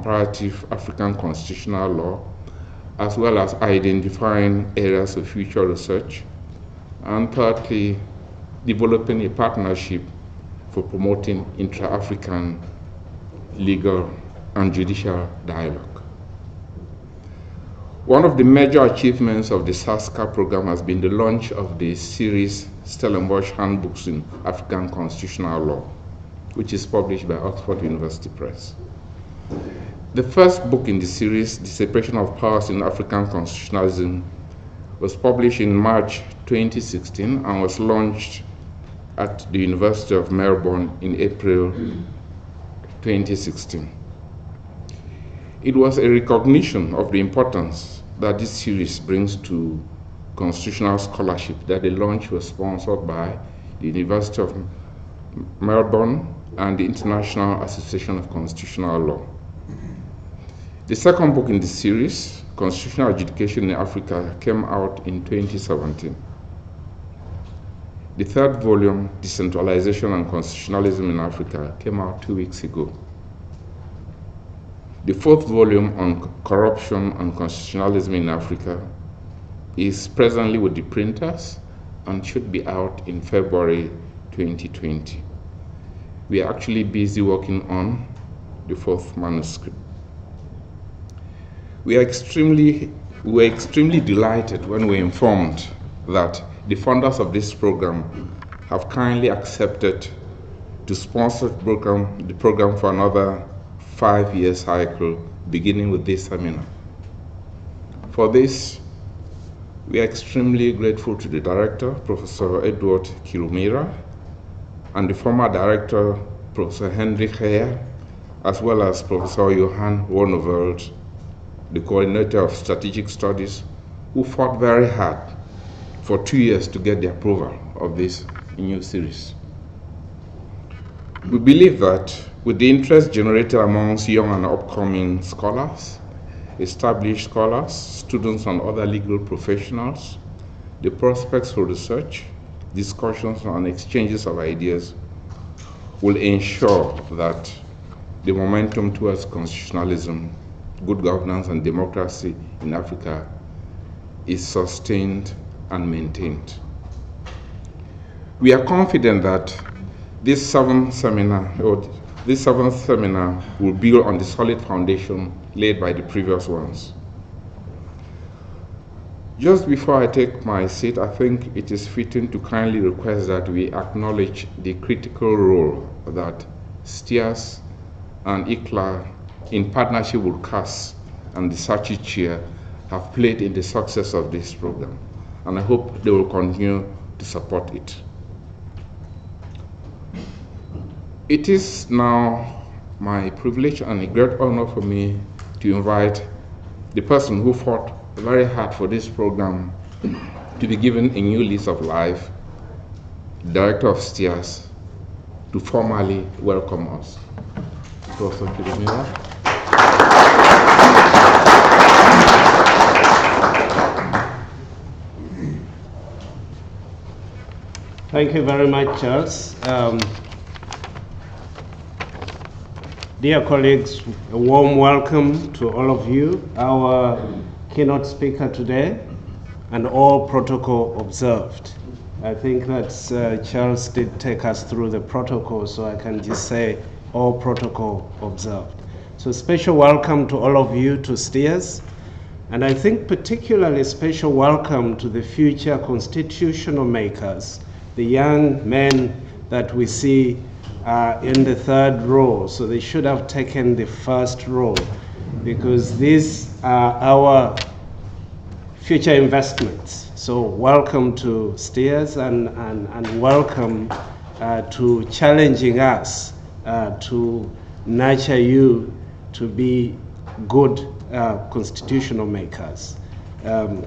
comparative African constitutional law, as well as identifying areas of future research. And thirdly, developing a partnership for promoting intra-African legal and judicial dialogue. One of the major achievements of the SASCA program has been the launch of the series Stellenbosch Handbooks in African Constitutional Law, which is published by Oxford University Press. The first book in the series, The Separation of Powers in African Constitutionalism, was published in March 2016 and was launched at the University of Melbourne in April 2016. It was a recognition of the importance that this series brings to constitutional scholarship that the launch was sponsored by the University of Melbourne and the International Association of Constitutional Law. The second book in the series, Constitutional Adjudication in Africa, came out in 2017. The third volume, Decentralization and Constitutionalism in Africa, came out 2 weeks ago. The fourth volume on corruption and constitutionalism in Africa is presently with the printers and should be out in February 2020. We are actually busy working on the fourth manuscript. We were extremely delighted when we were informed that the funders of this program have kindly accepted to sponsor the program for another 5-year cycle, beginning with this seminar. For this, we are extremely grateful to the director, Professor Edward Kilumira, and the former director, Professor Hendrik Heyer, as well as Professor Johan Woneveld, the coordinator of strategic studies, who fought very hard for 2 years to get the approval of this new series. We believe that with the interest generated amongst young and upcoming scholars, established scholars, students and other legal professionals, the prospects for research, discussions and exchanges of ideas will ensure that the momentum towards constitutionalism, good governance and democracy in Africa is sustained and maintained. We are confident that this seventh seminar will build on the solid foundation laid by the previous ones. Just before I take my seat, I think it is fitting to kindly request that we acknowledge the critical role that STIAS and ICLA, in partnership with CAS and the SACHI chair, have played in the success of this program, and I hope they will continue to support it. It is now my privilege and a great honor for me to invite the person who fought very hard for this program to be given a new lease of life, Director of STIAS, to formally welcome us. Professor Kilumira. Thank you very much, Charles. Dear colleagues, a warm welcome to all of you, our keynote speaker today, and all protocol observed. I think that Charles did take us through the protocol, so I can just say all protocol observed. So special welcome to all of you to STIAS, and I think particularly special welcome to the future constitutional makers, the young men that we see in the third row. So they should have taken the first row, because these are our future investments. So welcome to STIAS, and welcome to challenging us to nurture you to be good constitutional makers.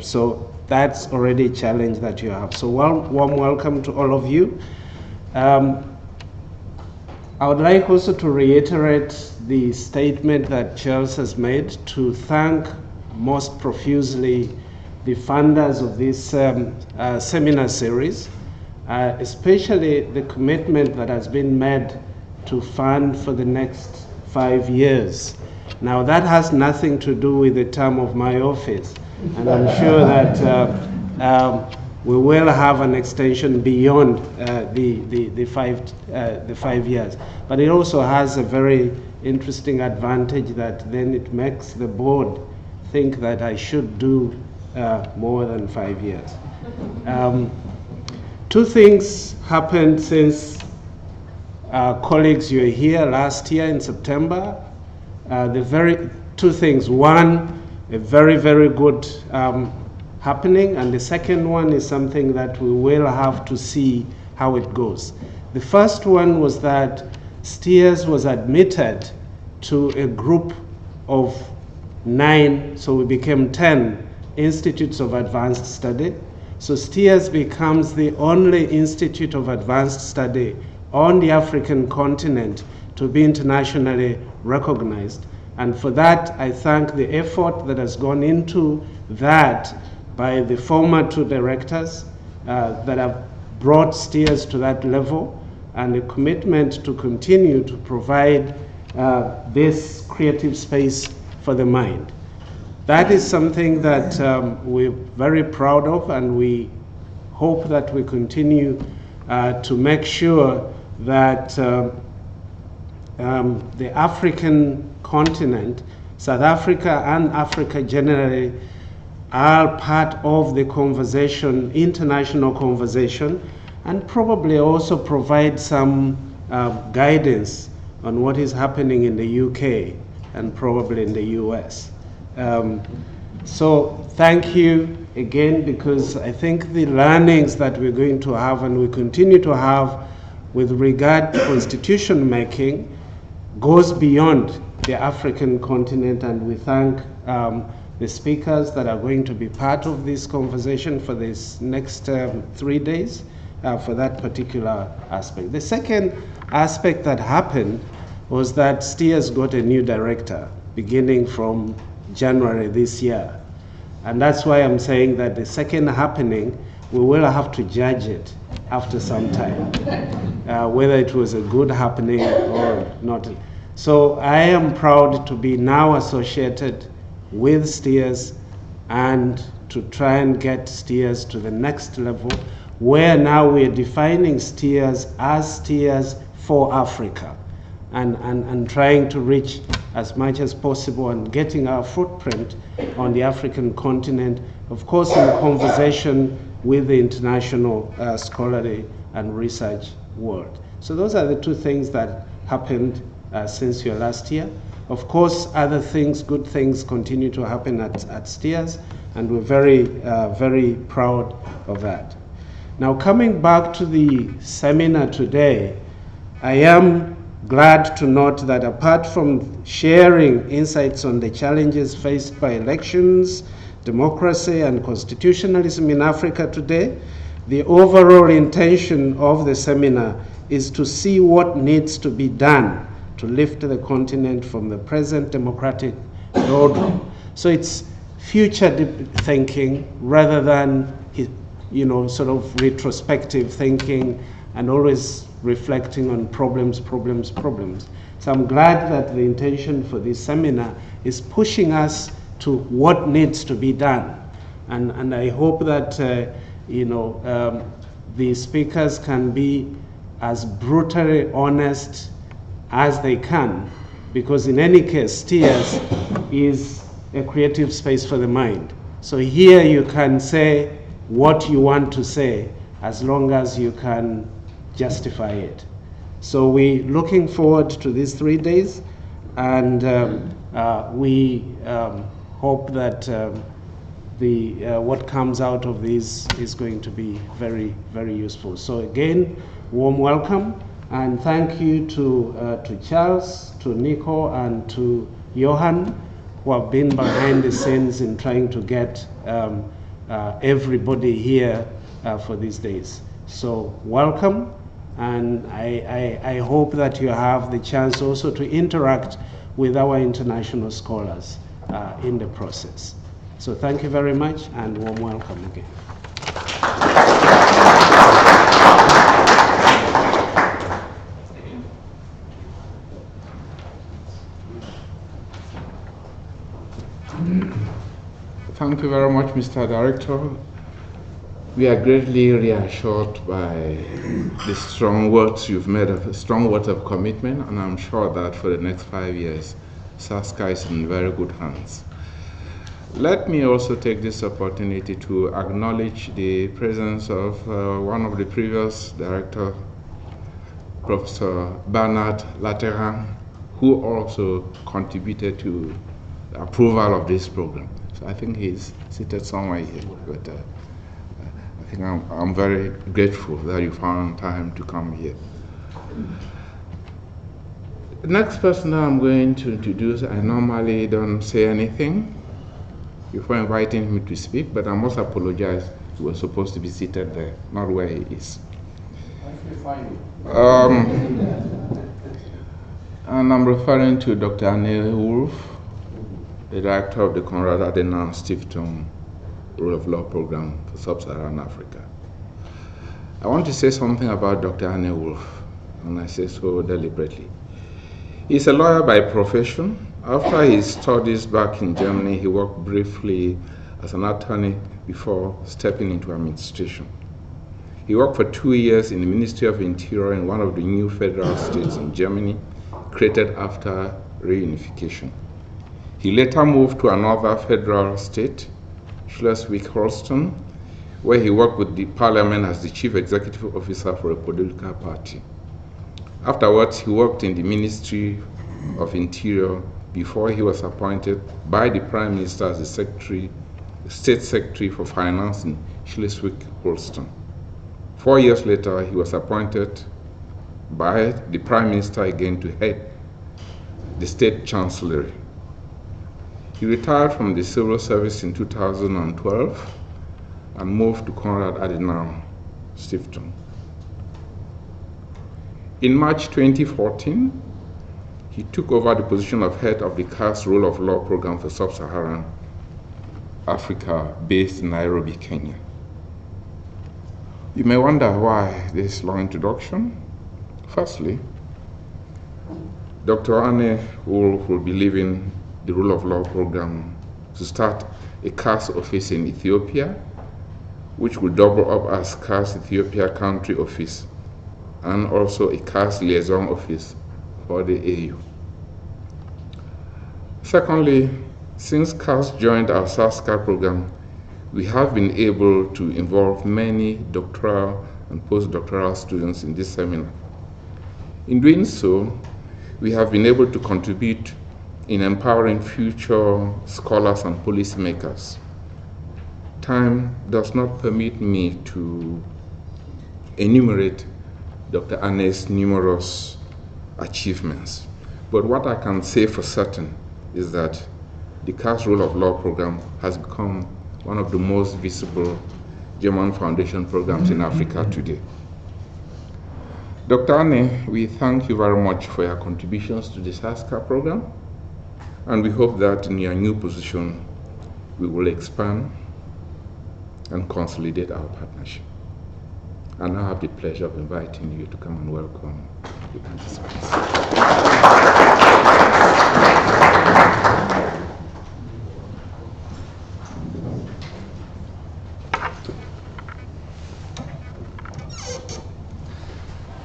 So that's already a challenge that you have. So warm welcome to all of you. I would like also to reiterate the statement that Charles has made, to thank most profusely the funders of this seminar series, especially the commitment that has been made to fund for the next 5 years. Now that has nothing to do with the term of my office, and I'm sure that we will have an extension beyond the 5 years. But it also has a very interesting advantage that then it makes the board think that I should do more than 5 years. Two things happened since colleagues, you were here last year in September. Two things. One, a very, very good happening, and the second one is something that we will have to see how it goes. The first one was that STIAS was admitted to a group of 9, so we became 10 institutes of advanced study. So STIAS becomes the only institute of advanced study on the African continent to be internationally recognized. And for that, I thank the effort that has gone into that by the former 2 directors that have brought STIAS to that level, and a commitment to continue to provide this creative space for the mind. That is something that we're very proud of, and we hope that we continue to make sure that the African continent, South Africa and Africa generally, are part of the conversation, international conversation, and probably also provide some guidance on what is happening in the UK and probably in the US. So thank you again, because I think the learnings that we're going to have and we continue to have with regard to constitution making goes beyond the African continent, and we thank the speakers that are going to be part of this conversation for this next 3 days for that particular aspect. The second aspect that happened was that STIAS got a new director beginning from January this year. And that's why I'm saying that the second happening, we will have to judge it after some time, whether it was a good happening or not. So I am proud to be now associated with STIAS and to try and get STIAS to the next level, where now we're defining STIAS as STIAS for Africa, and trying to reach as much as possible and getting our footprint on the African continent, of course in conversation with the international scholarly and research world. So those are the two things that happened since your last year. Of course, other things, good things continue to happen at STIAS, and we're very, very proud of that. Now, coming back to the seminar today, I am glad to note that apart from sharing insights on the challenges faced by elections, democracy, and constitutionalism in Africa today, the overall intention of the seminar is to see what needs to be done to lift the continent from the present democratic doldrum. So it's future thinking rather than, sort of retrospective thinking and always reflecting on problems. So I'm glad that the intention for this seminar is pushing us to what needs to be done. And I hope that, the speakers can be as brutally honest as they can, because in any case, STIAS is a creative space for the mind. So here you can say what you want to say as long as you can justify it. So we're looking forward to these 3 days, and we hope that what comes out of this is going to be very, very useful. So again, warm welcome, and thank you to Charles, to Nico, and to Johan, who have been behind the scenes in trying to get everybody here for these days. So welcome, and I hope that you have the chance also to interact with our international scholars in the process. So thank you very much, and warm welcome again. Thank you very much, Mr. Director. We are greatly reassured by the strong words you've made, strong words of commitment, and I'm sure that for the next 5 years, SASCA is in very good hands. Let me also take this opportunity to acknowledge the presence of one of the previous directors, Professor Bernard Lateran, who also contributed to the approval of this program. So I think he's seated somewhere here, but I think I'm very grateful that you found time to come here. The next person that I'm going to introduce, I normally don't say anything before inviting him to speak, but I must apologize. He was supposed to be seated there, not where he is. And I'm referring to Dr. Anne Wolf, the director of the Konrad Adenauer Stiftung Rule of Law Program for Sub-Saharan Africa. I want to say something about Dr. Anne Wolf, and I say so deliberately. He's a lawyer by profession. After his studies back in Germany, he worked briefly as an attorney before stepping into administration. He worked for 2 years in the Ministry of Interior in one of the new federal states in Germany, created after reunification. He later moved to another federal state, Schleswig-Holstein, where he worked with the parliament as the chief executive officer for a political party. Afterwards, he worked in the Ministry of Interior before he was appointed by the Prime Minister as the State Secretary for Finance in Schleswig-Holstein. 4 years later, he was appointed by the Prime Minister again to head the State Chancellery. He retired from the civil service in 2012 and moved to Konrad Adenauer Stiftung. In March 2014, he took over the position of head of the CAS Rule of Law Program for Sub-Saharan Africa based in Nairobi, Kenya. You may wonder why this long introduction. Firstly, Dr. Anne Wolf will be leaving the Rule of Law Program to start a CAS office in Ethiopia, which will double up as CAS Ethiopia Country Office, and also a CAS Liaison Office for the AU. Secondly, since CAS joined our SASCA program, we have been able to involve many doctoral and postdoctoral students in this seminar. In doing so, we have been able to contribute in empowering future scholars and policymakers. Time does not permit me to enumerate Dr. Anne's numerous achievements, but what I can say for certain is that the CAS Rule of Law Program has become one of the most visible German Foundation programs in Africa today. Dr. Anne, we thank you very much for your contributions to the SASCA program, and we hope that in your new position, we will expand and consolidate our partnership. And I have the pleasure of inviting you to come and welcome the participants.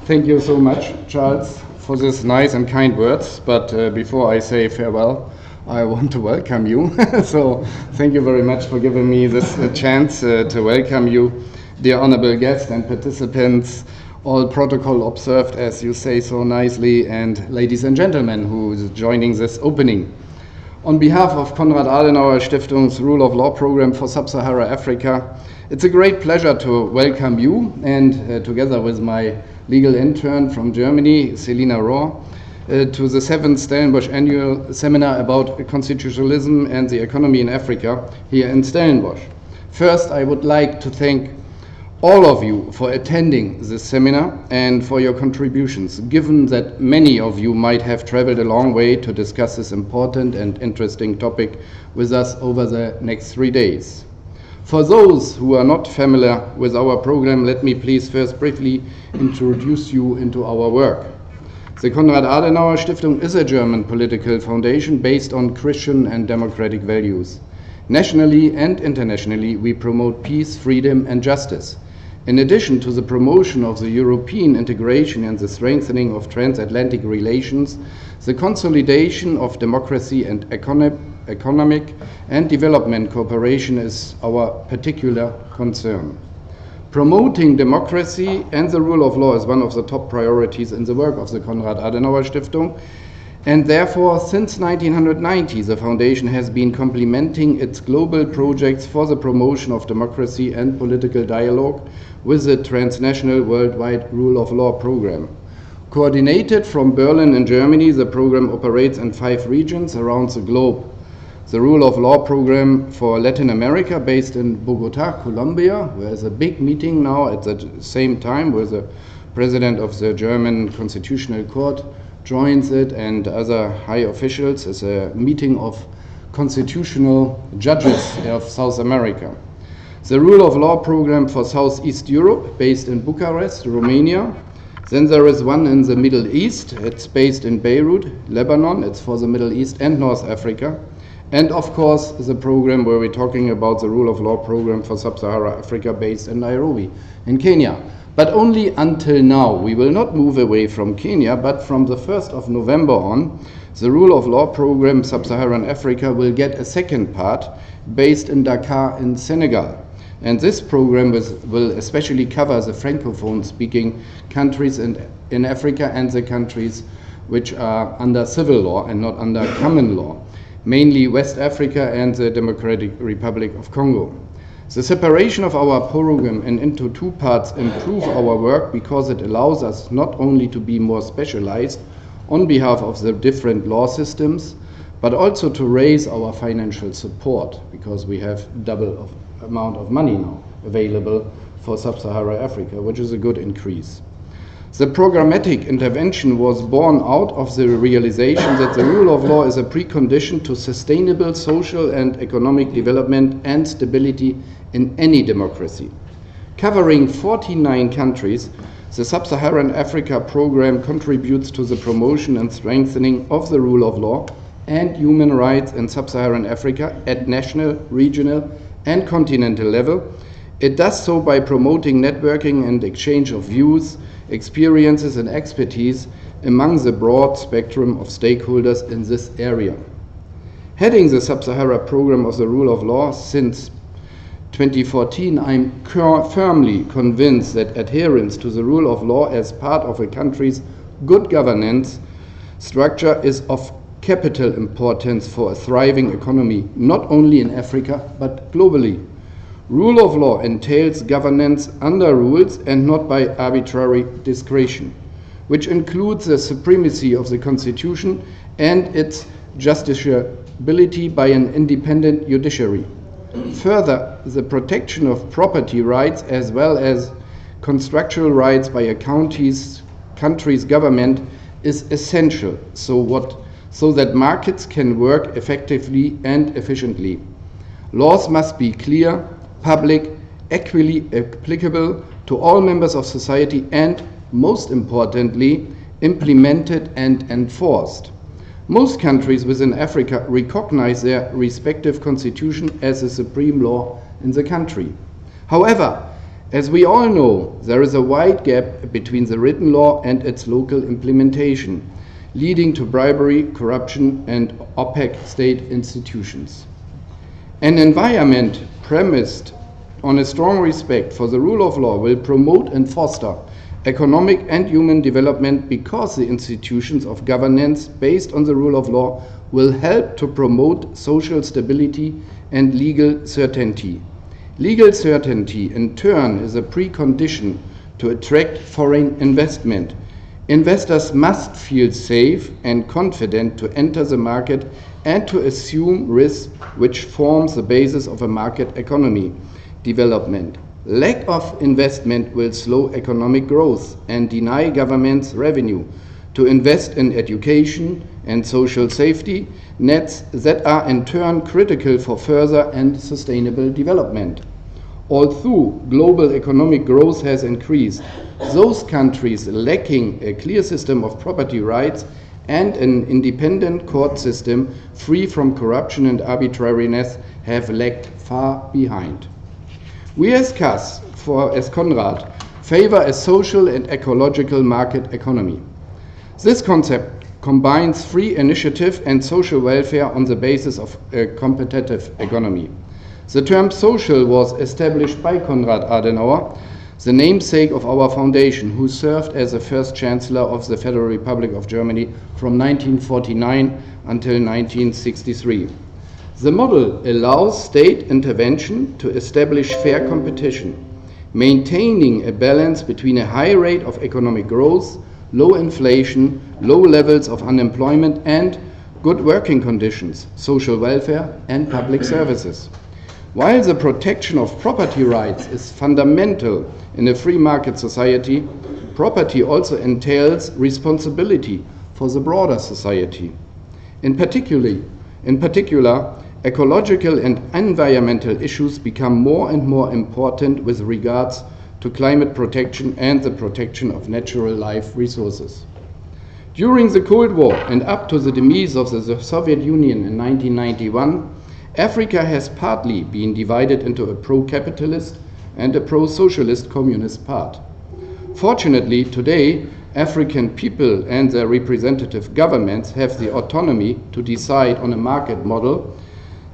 Thank you so much, Charles, for this nice and kind words. But before I say farewell, I want to welcome you. So thank you very much for giving me this chance to welcome you, dear honorable guests and participants, all protocol observed, as you say so nicely, and ladies and gentlemen who is joining this opening. On behalf of Konrad Adenauer Stiftung's Rule of Law Program for Sub-Saharan Africa, it's a great pleasure to welcome you and together with my legal intern from Germany, Selina Rohr, to the Seventh Stellenbosch Annual Seminar about Constitutionalism and the Economy in Africa here in Stellenbosch. First, I would like to thank all of you for attending this seminar and for your contributions, given that many of you might have traveled a long way to discuss this important and interesting topic with us over the next 3 days. For those who are not familiar with our program, let me please first briefly introduce you into our work. The Konrad Adenauer Stiftung is a German political foundation based on Christian and democratic values. Nationally and internationally, we promote peace, freedom, and justice. In addition to the promotion of the European integration and the strengthening of transatlantic relations, the consolidation of democracy and economic and development cooperation is our particular concern. Promoting democracy and the rule of law is one of the top priorities in the work of the Konrad Adenauer Stiftung, and therefore, since 1990, the Foundation has been complementing its global projects for the promotion of democracy and political dialogue with the transnational worldwide rule of law program. Coordinated from Berlin in Germany, the program operates in 5 regions around the globe. The rule of law program for Latin America, based in Bogota, Colombia, where there's a big meeting now at the same time where the president of the German Constitutional Court joins it and other high officials, is a meeting of constitutional judges of South America. The rule of law program for Southeast Europe, based in Bucharest, Romania. Then there is one in the Middle East. It's based in Beirut, Lebanon. It's for the Middle East and North Africa. And of course, the program where we're talking about the rule of law program for Sub-Sahara Africa, based in Nairobi, in Kenya. But only until now. We will not move away from Kenya, but from the 1st of November on, the rule of law program Sub-Saharan Africa will get a second part, based in Dakar in Senegal. And this program will especially cover the Francophone-speaking countries in Africa and the countries which are under civil law and not under common law, mainly West Africa and the Democratic Republic of Congo. The separation of our program into 2 parts improve our work because it allows us not only to be more specialized on behalf of the different law systems, but also to raise our financial support, because we have double amount of money now available for Sub-Saharan Africa, which is a good increase. The programmatic intervention was born out of the realization that the rule of law is a precondition to sustainable social and economic development and stability in any democracy. Covering 49 countries, the Sub-Saharan Africa program contributes to the promotion and strengthening of the rule of law and human rights in Sub-Saharan Africa at national, regional, and continental level. It does so by promoting networking and exchange of views, experiences, and expertise among the broad spectrum of stakeholders in this area. Heading the Sub-Sahara program of the rule of law since 2014, I'm firmly convinced that adherence to the rule of law as part of a country's good governance structure is of capital importance for a thriving economy, not only in Africa, but globally. Rule of law entails governance under rules and not by arbitrary discretion, which includes the supremacy of the Constitution and its justiciability by an independent judiciary. Further, the protection of property rights as well as contractual rights by a country's government is essential, so that markets can work effectively and efficiently. Laws must be clear, public, equally applicable to all members of society, and, most importantly, implemented and enforced. Most countries within Africa recognize their respective constitution as the supreme law in the country. However, as we all know, there is a wide gap between the written law and its local implementation, leading to bribery, corruption, and opaque state institutions. An environment premised on a strong respect for the rule of law will promote and foster economic and human development, because the institutions of governance based on the rule of law will help to promote social stability and legal certainty. Legal certainty, in turn, is a precondition to attract foreign investment. Investors must feel safe and confident to enter the market and to assume risk, which forms the basis of a market economy development. Lack of investment will slow economic growth and deny governments revenue to invest in education and social safety nets that are in turn critical for further and sustainable development. Although global economic growth has increased, those countries lacking a clear system of property rights and an independent court system free from corruption and arbitrariness have lagged far behind. We as CAS, as Konrad, favor a social and ecological market economy. This concept combines free initiative and social welfare on the basis of a competitive economy. The term social was established by Konrad Adenauer, the namesake of our foundation, who served as the first Chancellor of the Federal Republic of Germany from 1949 until 1963. The model allows state intervention to establish fair competition, maintaining a balance between a high rate of economic growth, low inflation, low levels of unemployment, and good working conditions, social welfare, and public services. While the protection of property rights is fundamental in a free market society, property also entails responsibility for the broader society. In particular, ecological and environmental issues become more and more important with regards to climate protection and the protection of natural life resources. During the Cold War and up to the demise of the Soviet Union in 1991, Africa has partly been divided into a pro-capitalist and a pro-socialist communist part. Fortunately, today, African people and their representative governments have the autonomy to decide on a market model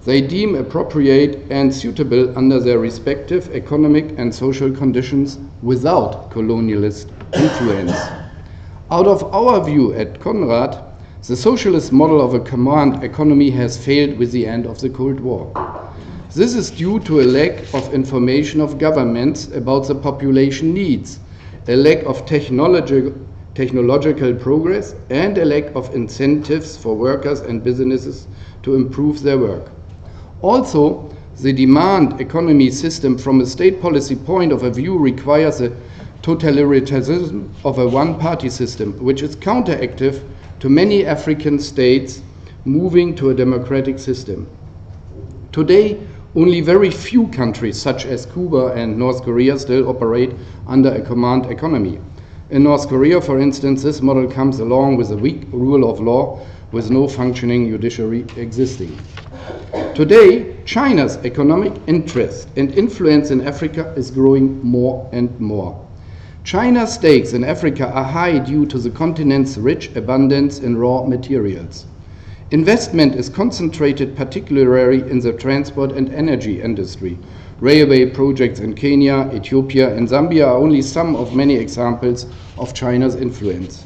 they deem appropriate and suitable under their respective economic and social conditions without colonialist influence. Out of our view at Konrad, the socialist model of a command economy has failed with the end of the Cold War. This is due to a lack of information of governments about the population needs, a lack of technological progress, and a lack of incentives for workers and businesses to improve their work. Also, the demand economy system from a state policy point of view requires a totalitarianism of a one-party system, which is counteractive to many African states moving to a democratic system. Today, only very few countries such as Cuba and North Korea still operate under a command economy. In North Korea, for instance, this model comes along with a weak rule of law with no functioning judiciary existing. Today, China's economic interest and influence in Africa is growing more and more. China's stakes in Africa are high due to the continent's rich abundance in raw materials. Investment is concentrated particularly in the transport and energy industry. Railway projects in Kenya, Ethiopia, and Zambia are only some of many examples of China's influence.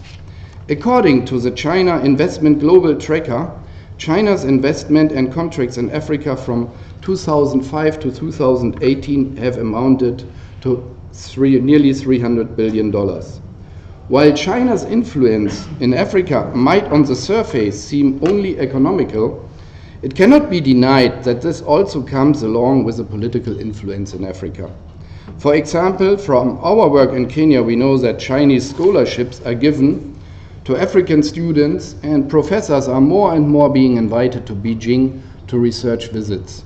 According to the China Investment Global Tracker, China's investment and contracts in Africa from 2005 to 2018 have amounted to nearly $300 billion. While China's influence in Africa might on the surface seem only economical, it cannot be denied that this also comes along with a political influence in Africa. For example, from our work in Kenya, we know that Chinese scholarships are given to African students, and professors are more and more being invited to Beijing to research visits.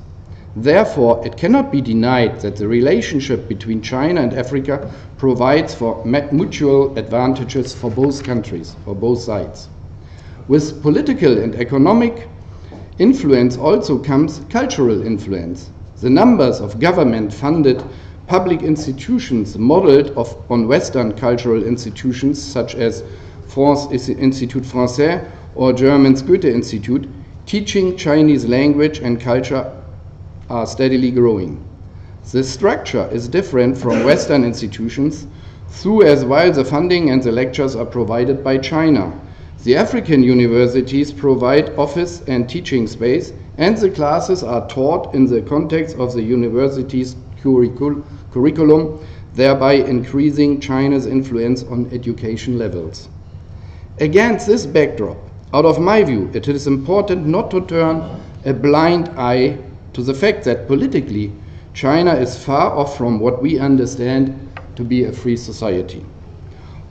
Therefore, it cannot be denied that the relationship between China and Africa provides for mutual advantages for both countries, for both sides. With political and economic influence also comes cultural influence. The numbers of government-funded public institutions modeled on Western cultural institutions such as France Institut Français or German's Goethe-Institut teaching Chinese language and culture are steadily growing. The structure is different from Western institutions, through as while the funding and the lectures are provided by China. The African universities provide office and teaching space, and the classes are taught in the context of the university's curriculum, thereby increasing China's influence on education levels. Against this backdrop, out of my view, it is important not to turn a blind eye to the fact that politically, China is far off from what we understand to be a free society.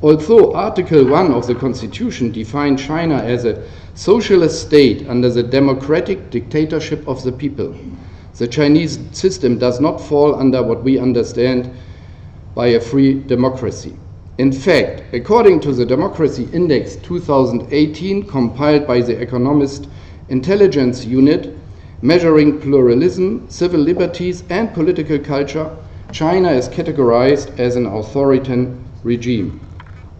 Although Article 1 of the Constitution defined China as a socialist state under the democratic dictatorship of the people, the Chinese system does not fall under what we understand by a free democracy. In fact, according to the Democracy Index 2018 compiled by the Economist Intelligence Unit, measuring pluralism, civil liberties and political culture, China is categorized as an authoritarian regime.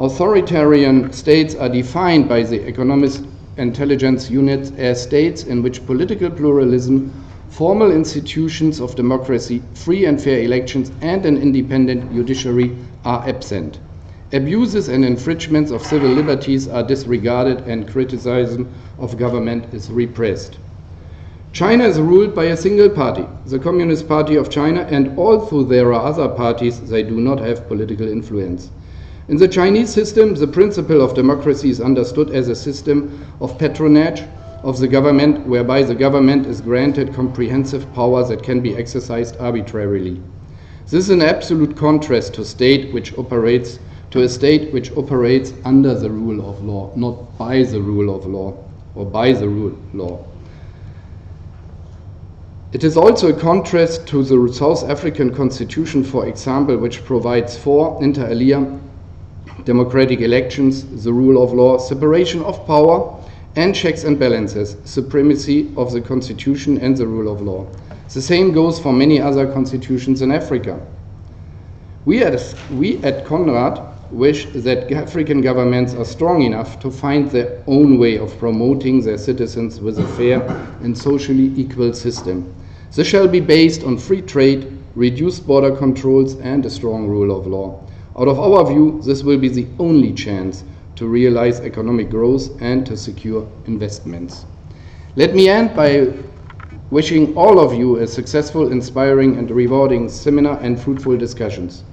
Authoritarian states are defined by the Economist Intelligence Unit as states in which political pluralism, formal institutions of democracy, free and fair elections, and an independent judiciary are absent. Abuses and infringements of civil liberties are disregarded and criticism of government is repressed. China is ruled by a single party, the Communist Party of China, and although there are other parties, they do not have political influence. In the Chinese system, the principle of democracy is understood as a system of patronage of the government, whereby the government is granted comprehensive power that can be exercised arbitrarily. This is an absolute contrast to a state which operates under the rule of law, not by the rule of law or by the rule of law. It is also a contrast to the South African Constitution, for example, which provides for, inter alia, democratic elections, the rule of law, separation of power, and checks and balances, supremacy of the Constitution and the rule of law. The same goes for many other constitutions in Africa. We at Conrad wish that African governments are strong enough to find their own way of promoting their citizens with a fair and socially equal system. This shall be based on free trade, reduced border controls, and a strong rule of law. Out of our view, this will be the only chance to realize economic growth and to secure investments. Let me end by wishing all of you a successful, inspiring, and rewarding seminar and fruitful discussions.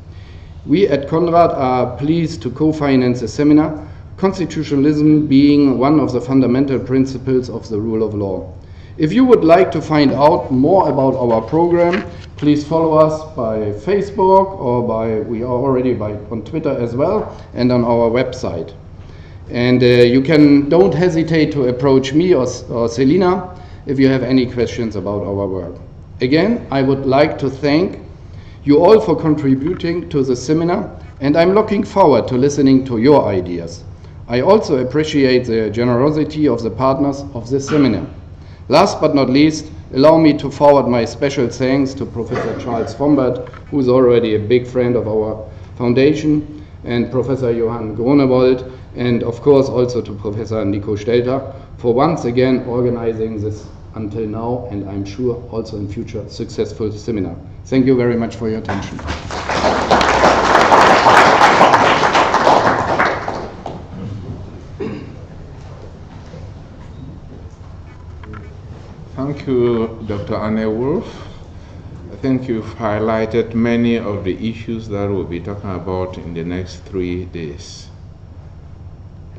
We at Conrad are pleased to co-finance the seminar, constitutionalism being one of the fundamental principles of the rule of law. If you would like to find out more about our program, please follow us by Facebook or we are already on Twitter as well, and on our website. And don't hesitate to approach me or Selina if you have any questions about our work. Again, I would like to thank you all for contributing to the seminar, and I'm looking forward to listening to your ideas. I also appreciate the generosity of the partners of this seminar. Last but not least, allow me to forward my special thanks to Professor Charles Fombert, who is already a big friend of our foundation, and Professor Johann Groenewold, and of course also to Professor Nico Stelter for once again organizing this until now, and I'm sure also in future, successful seminar. Thank you very much for your attention. Thank you, Dr. Anne Wolf. I think you've highlighted many of the issues that we'll be talking about in the next 3 days.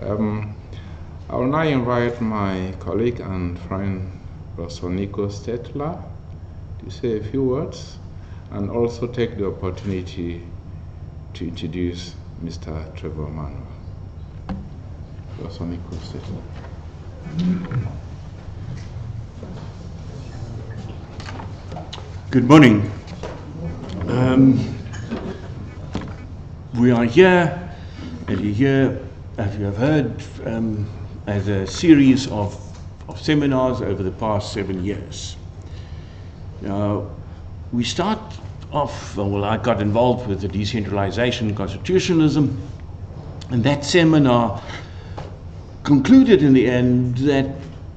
I will now invite my colleague and friend, Professor Nico Stelter, to say a few words and also take the opportunity to introduce Mr. Trevor Manuel. Professor Nico Stelter. Good morning. We are here, as you have heard, as a series of seminars over the past 7 years. Now, we start off, well, I got involved with the decentralization constitutionalism, and that seminar concluded in the end that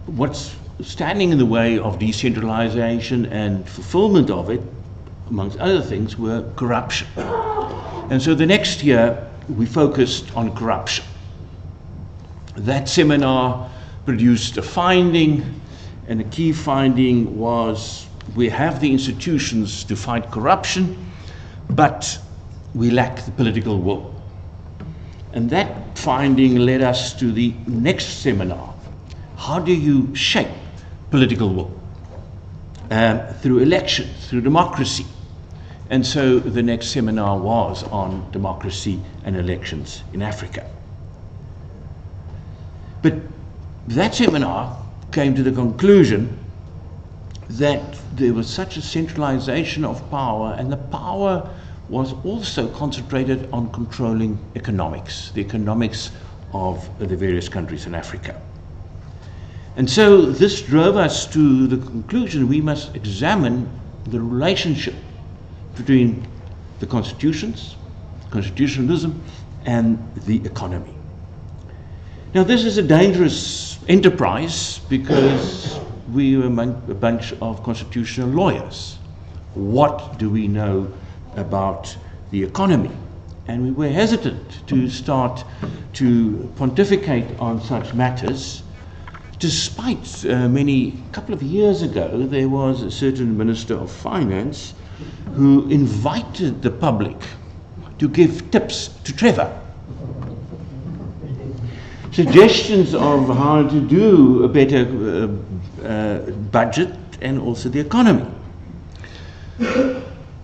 what's standing in the way of decentralization and fulfillment of it, amongst other things, were corruption. And so the next year we focused on corruption. That seminar produced a finding, and a key finding was we have the institutions to fight corruption, but we lack the political will. And that finding led us to the next seminar. How do you shape political will? Through elections, through democracy. And so the next seminar was on democracy and elections in Africa. But that seminar came to the conclusion that there was such a centralization of power, and the power was also concentrated on controlling economics, the economics of the various countries in Africa. And so this drove us to the conclusion we must examine the relationship between the constitutions, constitutionalism, and the economy. Now this is a dangerous enterprise because we were a bunch of constitutional lawyers. What do we know about the economy? And we were hesitant to start to pontificate on such matters, despite a couple of years ago, there was a certain Minister of Finance who invited the public to give tips to Trevor. Suggestions of how to do a better budget and also the economy.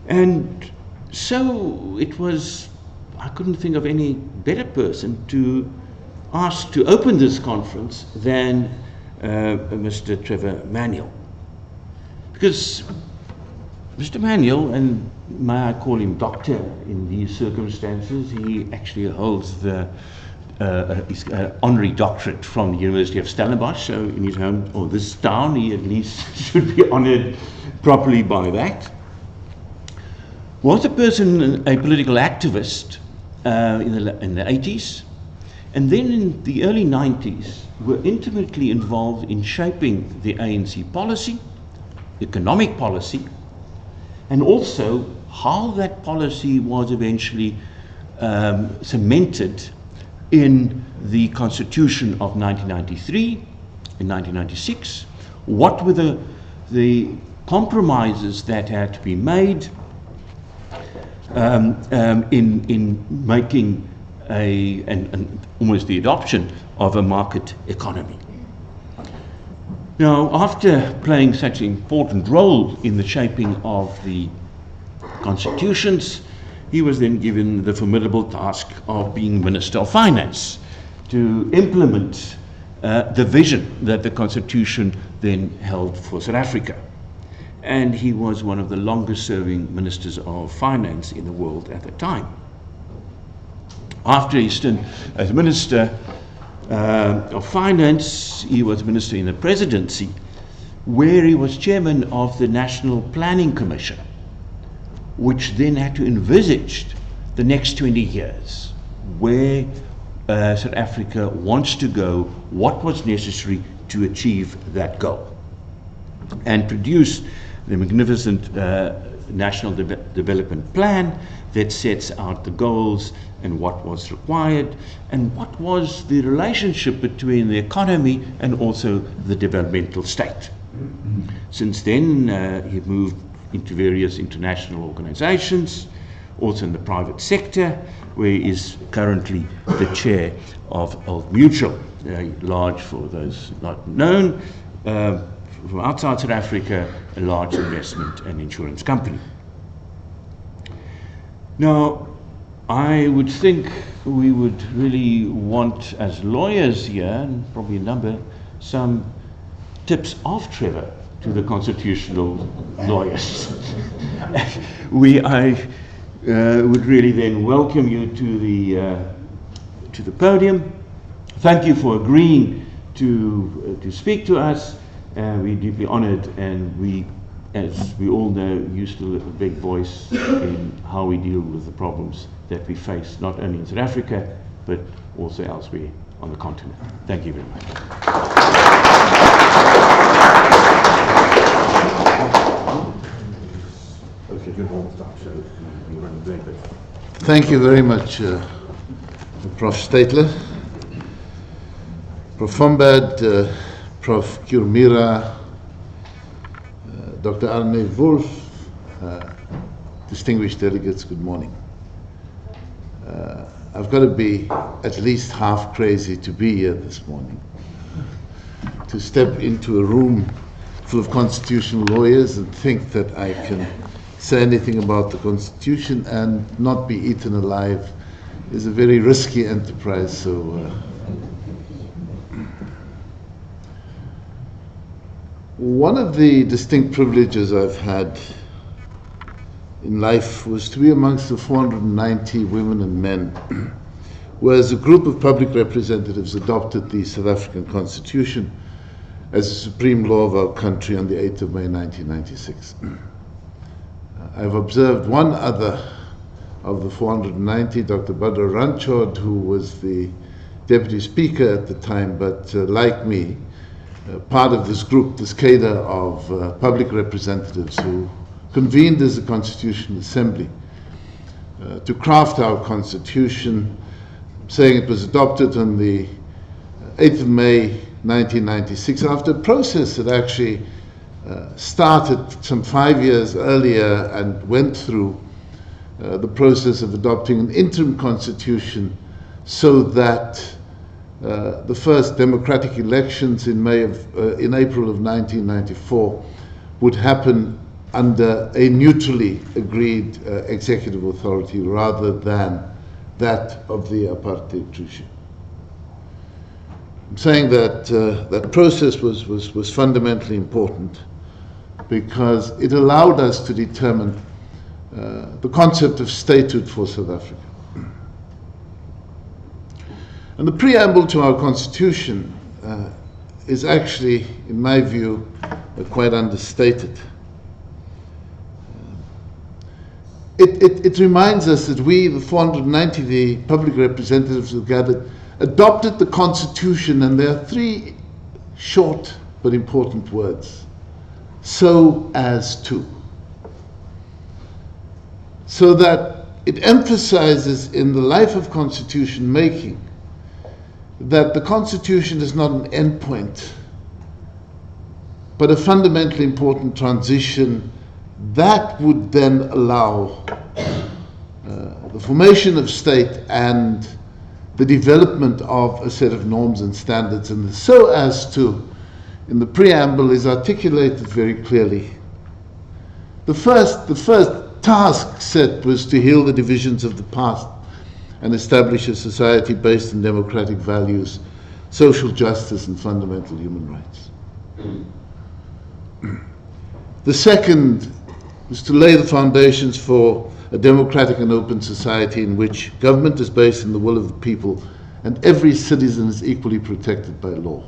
And so it was, I couldn't think of any better person to ask to open this conference than Mr. Trevor Manuel. Because Mr. Manuel, and may I call him doctor in these circumstances, he actually holds the honorary doctorate from the University of Stellenbosch, so in his home, or this town, he at least should be honored properly by that. Was a person, a political activist in the 80s, and then in the early 90s were intimately involved in shaping the ANC policy, economic policy, and also how that policy was eventually cemented in the Constitution of 1993 and 1996. What were the compromises that had to be made in making and almost the adoption of a market economy. Now, after playing such an important role in the shaping of the constitutions, he was then given the formidable task of being Minister of Finance to implement the vision that the Constitution then held for South Africa. And he was one of the longest serving ministers of finance in the world at the time. After his stint as Minister of Finance, he was Minister in the Presidency, where he was Chairman of the National Planning Commission, which then had to envisage the next 20 years, where South Africa wants to go, what was necessary to achieve that goal, and produce the magnificent National Development Plan that sets out the goals and what was required and what was the relationship between the economy and also the developmental state. Since then, he moved into various international organizations, also in the private sector, where he is currently the chair of Old Mutual, a large, for those not known, from outside South Africa, a large investment and insurance company. Now, I would think we would really want, as lawyers here, and probably a number, some tips of Trevor to the constitutional lawyers. I would really then welcome you to the podium. Thank you for agreeing to speak to us. We're deeply honored, and we, as we all know, you still have a big voice in how we deal with the problems that we face, not only in South Africa, but also elsewhere on the continent. Thank you very much. Thank you very much, Prof. Steytler. Prof. Fombad, Prof. Kurmira, Dr. Arne Wolf, distinguished delegates, good morning. I've got to be at least half crazy to be here this morning, to step into a room full of constitutional lawyers and think that I can say anything about the Constitution and not be eaten alive is a very risky enterprise. So one of the distinct privileges I've had in life was to be amongst the 490 women and men who, as a group of public representatives, adopted the South African Constitution as the supreme law of our country on the 8th of May 1996. I've observed one other of the 490, Dr. Badra Ranchod, who was the Deputy Speaker at the time, but like me, part of this group, this cadre of public representatives who convened as a Constitutional Assembly to craft our Constitution, saying it was adopted on the 8th of May 1996, after a process that actually started some 5 years earlier and went through the process of adopting an interim constitution so that the first democratic elections in April of 1994 would happen under a neutrally agreed executive authority rather than that of the apartheid regime. I'm saying that that process was fundamentally important because it allowed us to determine the concept of statehood for South Africa. And the preamble to our Constitution is actually, in my view, quite understated. It reminds us that we, the 490, the public representatives who gathered, adopted the Constitution, and there are three short but important words: so as to. So that it emphasizes in the life of constitution making that the Constitution is not an endpoint, but a fundamentally important transition that would then allow the formation of state and the development of a set of norms and standards. And so as to, in the preamble, is articulated very clearly. The first task set was to heal the divisions of the past and establish a society based on democratic values, social justice, and fundamental human rights. The second was to lay the foundations for a democratic and open society in which government is based on the will of the people and every citizen is equally protected by law.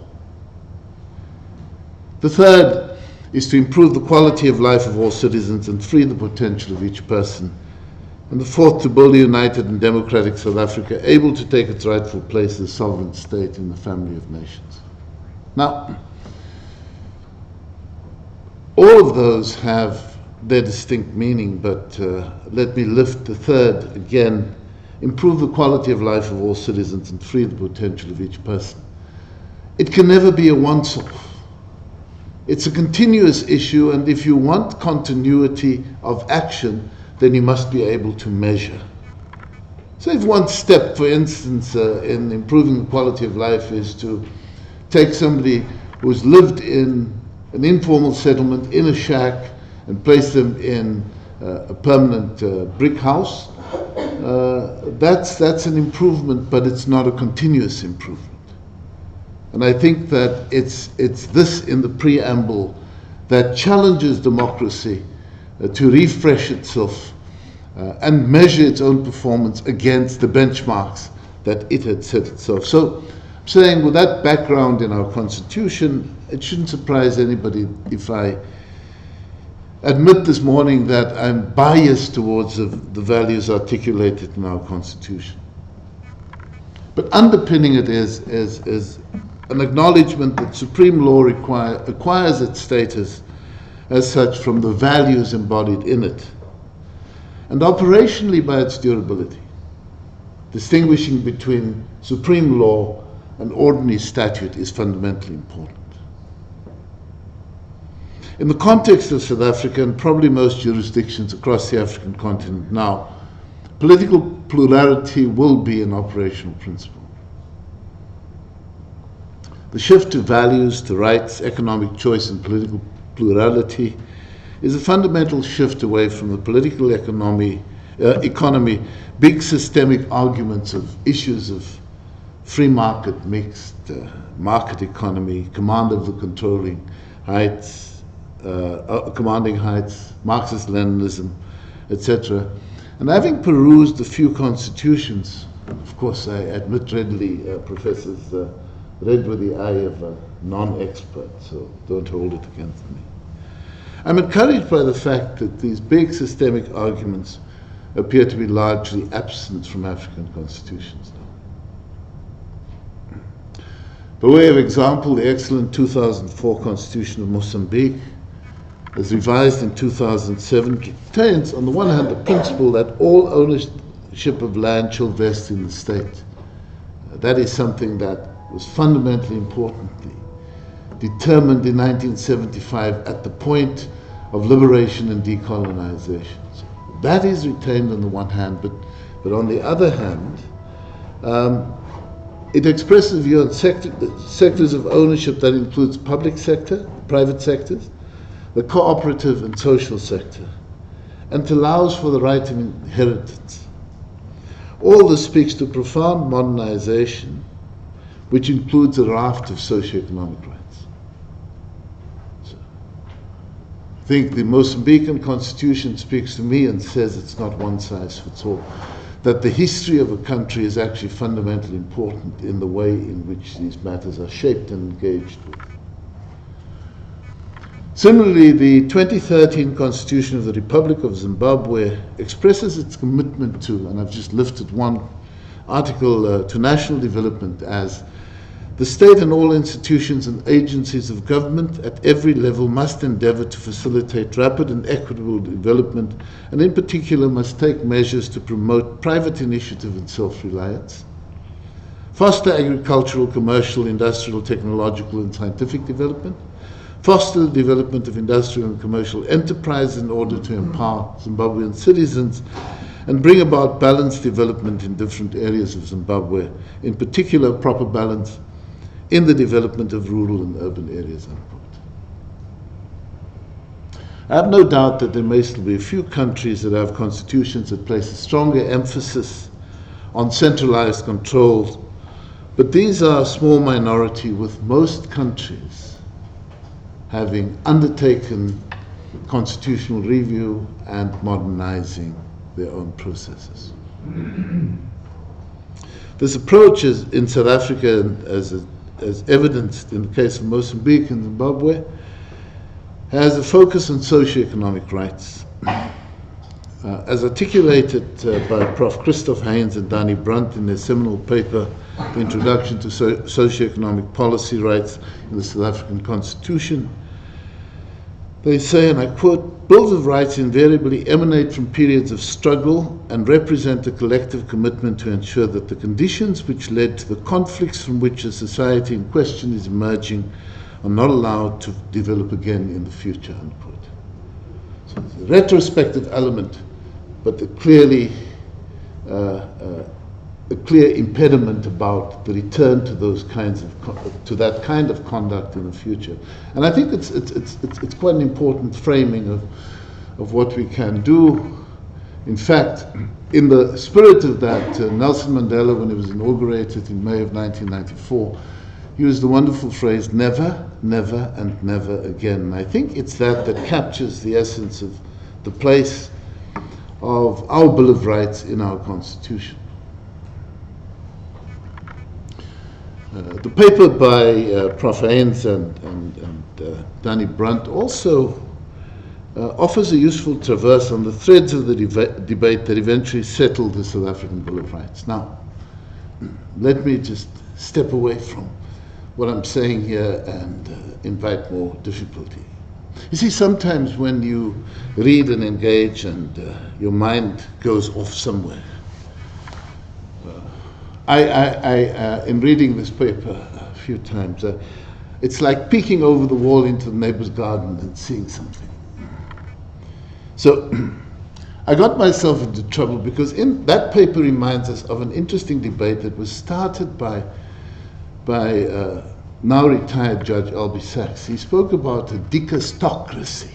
The third is to improve the quality of life of all citizens and free the potential of each person. And the fourth, to build a united and democratic South Africa, able to take its rightful place as a sovereign state in the family of nations. Now, all of those have their distinct meaning, but let me lift the third again: improve the quality of life of all citizens and free the potential of each person. It can never be a once-off. It's a continuous issue, and if you want continuity of action, then you must be able to measure. So if one step, for instance, in improving the quality of life is to take somebody who's lived in an informal settlement in a shack and place them in a permanent brick house, that's an improvement, but it's not a continuous improvement. And I think that it's this in the preamble that challenges democracy to refresh itself and measure its own performance against the benchmarks that it had set itself. So I'm saying, with that background in our Constitution, it shouldn't surprise anybody if I admit this morning that I'm biased towards the values articulated in our Constitution. But underpinning it is an acknowledgement that supreme law acquires its status as such from the values embodied in it, and operationally by its durability, distinguishing between supreme law and ordinary statute is fundamentally important. In the context of South Africa, and probably most jurisdictions across the African continent now, political plurality will be an operational principle. The shift to values, to rights, economic choice, and political plurality is a fundamental shift away from the political economy, big systemic arguments of issues of free market, mixed market economy, command of the controlling heights, commanding heights, Marxist Leninism, etc. And having perused a few constitutions, of course I admit readily, professors, read with the eye of a non-expert, so don't hold it against me. I'm encouraged by the fact that these big systemic arguments appear to be largely absent from African constitutions now. By way of example, the excellent 2004 Constitution of Mozambique, as revised in 2007, contains, on the one hand, the principle that all ownership of land shall vest in the state. That is something that was fundamentally importantly determined in 1975 at the point of liberation and decolonization. So that is retained on the one hand, but on the other hand, it expresses a view on sectors of ownership that includes public sector, private sectors, the cooperative and social sector, and it allows for the right of inheritance. All this speaks to profound modernization, which includes a raft of socioeconomic rights. So, I think the Mozambican constitution speaks to me and says it's not one size fits all, that the history of a country is actually fundamentally important in the way in which these matters are shaped and engaged with. Similarly, the 2013 Constitution of the Republic of Zimbabwe expresses its commitment to, and I've just lifted one article, to national development as the state and all institutions and agencies of government at every level must endeavor to facilitate rapid and equitable development, and in particular must take measures to promote private initiative and self-reliance, foster agricultural, commercial, industrial, technological, and scientific development, foster the development of industrial and commercial enterprise in order to empower Zimbabwean citizens and bring about balanced development in different areas of Zimbabwe, in particular proper balance in the development of rural and urban areas, unquote. I have no doubt that there may still be a few countries that have constitutions that place a stronger emphasis on centralized controls, but these are a small minority, with most countries having undertaken constitutional review and modernizing their own processes. This approach is in South Africa, as evidenced in the case of Mozambique and Zimbabwe, has a focus on socioeconomic rights. As articulated by Prof. Christoph Heyns and Danny Brunt in their seminal paper, The Introduction to Socioeconomic Policy Rights in the South African Constitution, they say, and I quote, "Bills of rights invariably emanate from periods of struggle and represent a collective commitment to ensure that the conditions which led to the conflicts from which a society in question is emerging are not allowed to develop again in the future," unquote. So it's a retrospective element, but clearly a clear impediment about the return to those kinds of to that kind of conduct in the future. And I think it's quite an important framing of what we can do. In fact, in the spirit of that, Nelson Mandela, when he was inaugurated in May of 1994, used the wonderful phrase, "never, never, and never again." And I think it's that captures the essence of the place of our Bill of Rights in our Constitution. The paper by Prof. Heyns and Danny Brunt also offers a useful traverse on the threads of the debate that eventually settled the South African Bill of Rights. Now, let me just step away from what I'm saying here and invite more difficulty. You see, sometimes when you read and engage and your mind goes off somewhere, in reading this paper a few times, it's like peeking over the wall into the neighbor's garden and seeing something. So I got myself into trouble because in that paper reminds us of an interesting debate that was started by now retired Judge Albie Sachs. He spoke about a dicastocracy.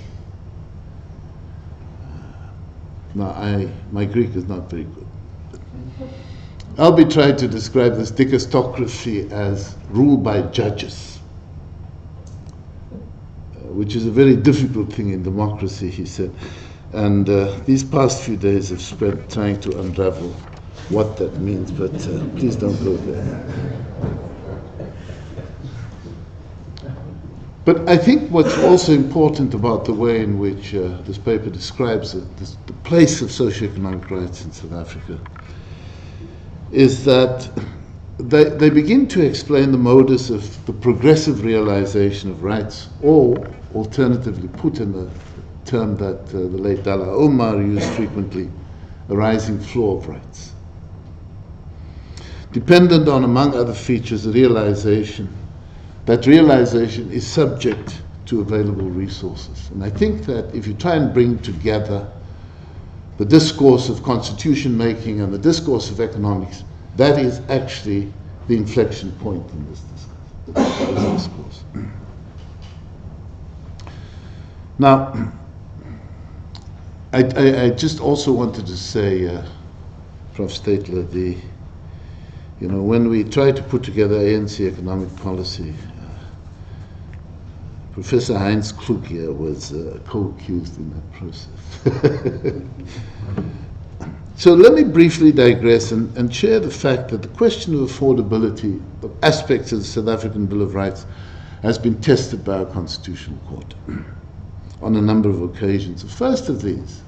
Now, my Greek is not very good. Albie tried to describe this dicastocracy as rule by judges, which is a very difficult thing in democracy, he said. And these past few days I've spent trying to unravel what that means, but please don't go there. But I think what's also important about the way in which this paper describes the place of socioeconomic rights in South Africa is that they begin to explain the modus of the progressive realization of rights, or alternatively put in the term that the late Dalai Omar used frequently, a rising floor of rights. Dependent on, among other features, the realization that realization is subject to available resources. And I think that if you try and bring together the discourse of constitution making and the discourse of economics, that is actually the inflection point in this discourse. Now, I just also wanted to say, Prof. Statler, when we try to put together ANC economic policy, Professor Heinz Klug here was co-accused in that process. So let me briefly digress and share the fact that the question of affordability of aspects of the South African Bill of Rights has been tested by our Constitutional Court on a number of occasions. The first of these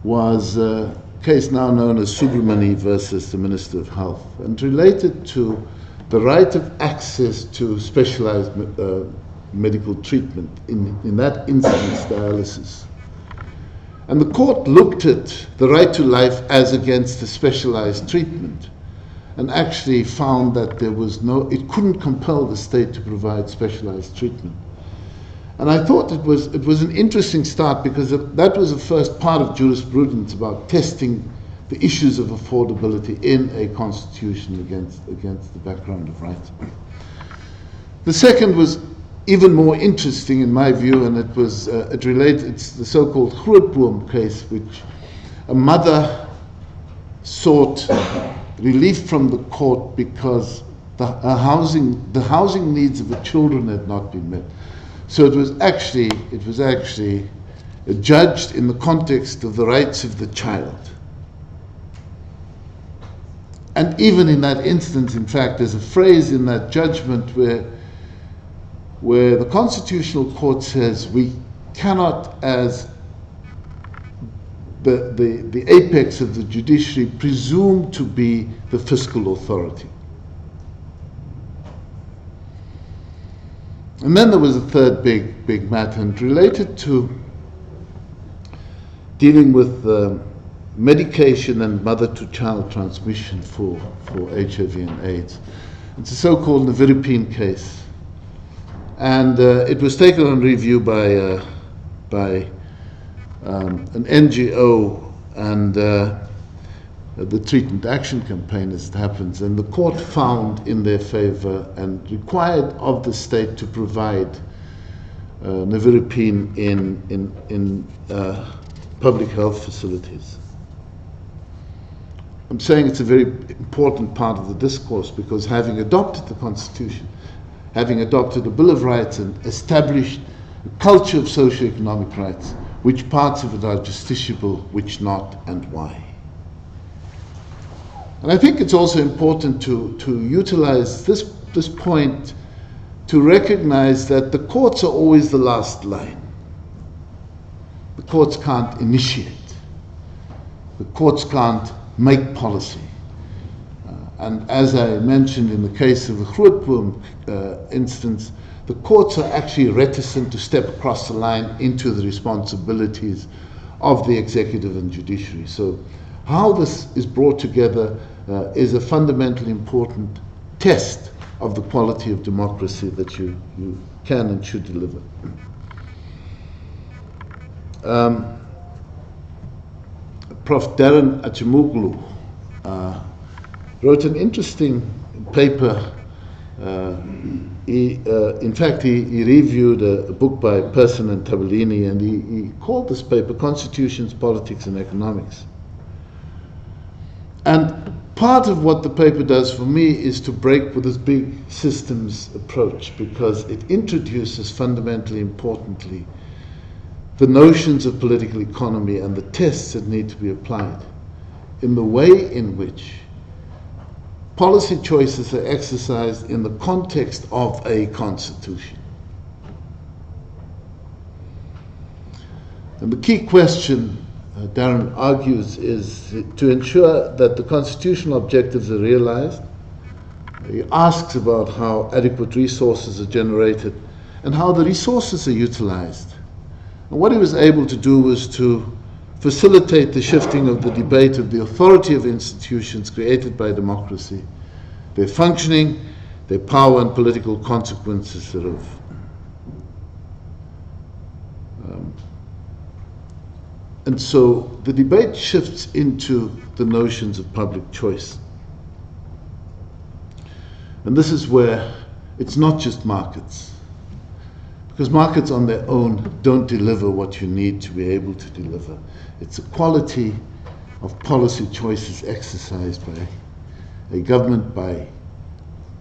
was a case now known as Subramani versus the Minister of Health, and related to the right of access to specialized medical treatment, in that instance dialysis. And the court looked at the right to life as against the specialized treatment, and actually found that it couldn't compel the state to provide specialized treatment. And I thought it was an interesting start, because that was the first part of jurisprudence about testing the issues of affordability in a constitution against the background of rights. The second was even more interesting in my view, and it's the so-called Grootboom case, which a mother sought relief from the court because the housing needs of the children had not been met. So it was actually judged in the context of the rights of the child. And even in that instance, in fact, there's a phrase in that judgment where the Constitutional Court says we cannot, as the apex of the judiciary, presume to be the fiscal authority. And then there was a third big matter, and related to dealing with medication and mother-to-child transmission for HIV and AIDS. It's a so-called Nevirapine case. And it was taken on review by an NGO and the Treatment Action Campaign, as it happens. And the court found in their favor and required of the state to provide Nevirapine in public health facilities. I'm saying it's a very important part of the discourse, because having adopted the Constitution, having adopted a Bill of Rights and established a culture of socioeconomic rights, which parts of it are justiciable, which not, and why. And I think it's also important to utilize this point to recognize that the courts are always the last line. The courts can't initiate. The courts can't make policy. And as I mentioned in the case of the Grootboom instance, the courts are actually reticent to step across the line into the responsibilities of the executive and judiciary. So how this is brought together is a fundamentally important test of the quality of democracy that you can and should deliver. Prof. Darren Achimoglu wrote an interesting paper. In fact, he reviewed a book by Persson and Tabellini, and he called this paper Constitutions, Politics and Economics. And part of what the paper does for me is to break with this big systems approach, because it introduces, fundamentally importantly, the notions of political economy and the tests that need to be applied in the way in which policy choices are exercised in the context of a constitution. And the key question, Darren argues, is to ensure that the constitutional objectives are realized. He asks about how adequate resources are generated and how the resources are utilized. And what he was able to do was to facilitate the shifting of the debate of the authority of institutions created by democracy, their functioning, their power and political consequences thereof. And so the debate shifts into the notions of public choice. And this is where it's not just markets, because markets on their own don't deliver what you need to be able to deliver. It's a quality of policy choices exercised by a government, by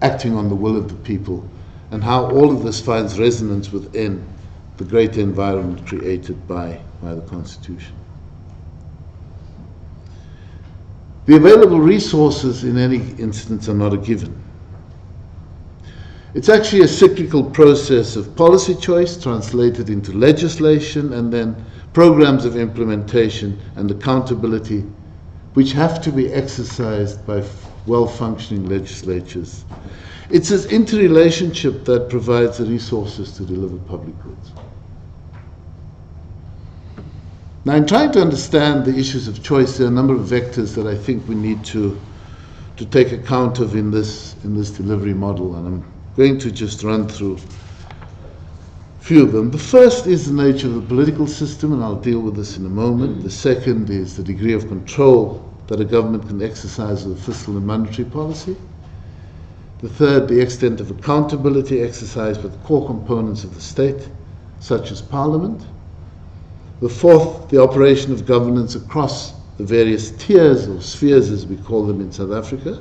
acting on the will of the people, and how all of this finds resonance within the great environment created by the Constitution. The available resources in any instance are not a given. It's actually a cyclical process of policy choice translated into legislation and then programs of implementation and accountability, which have to be exercised by well-functioning legislatures. It's this interrelationship that provides the resources to deliver public goods. Now, in trying to understand the issues of choice, there are a number of vectors that I think we need to take account of in this delivery model, and I'm going to just run through a few of them. The first is the nature of the political system, and I'll deal with this in a moment. The second is the degree of control that a government can exercise over fiscal and monetary policy. The third, the extent of accountability exercised by the core components of the state, such as Parliament. The fourth, the operation of governance across the various tiers or spheres, as we call them in South Africa.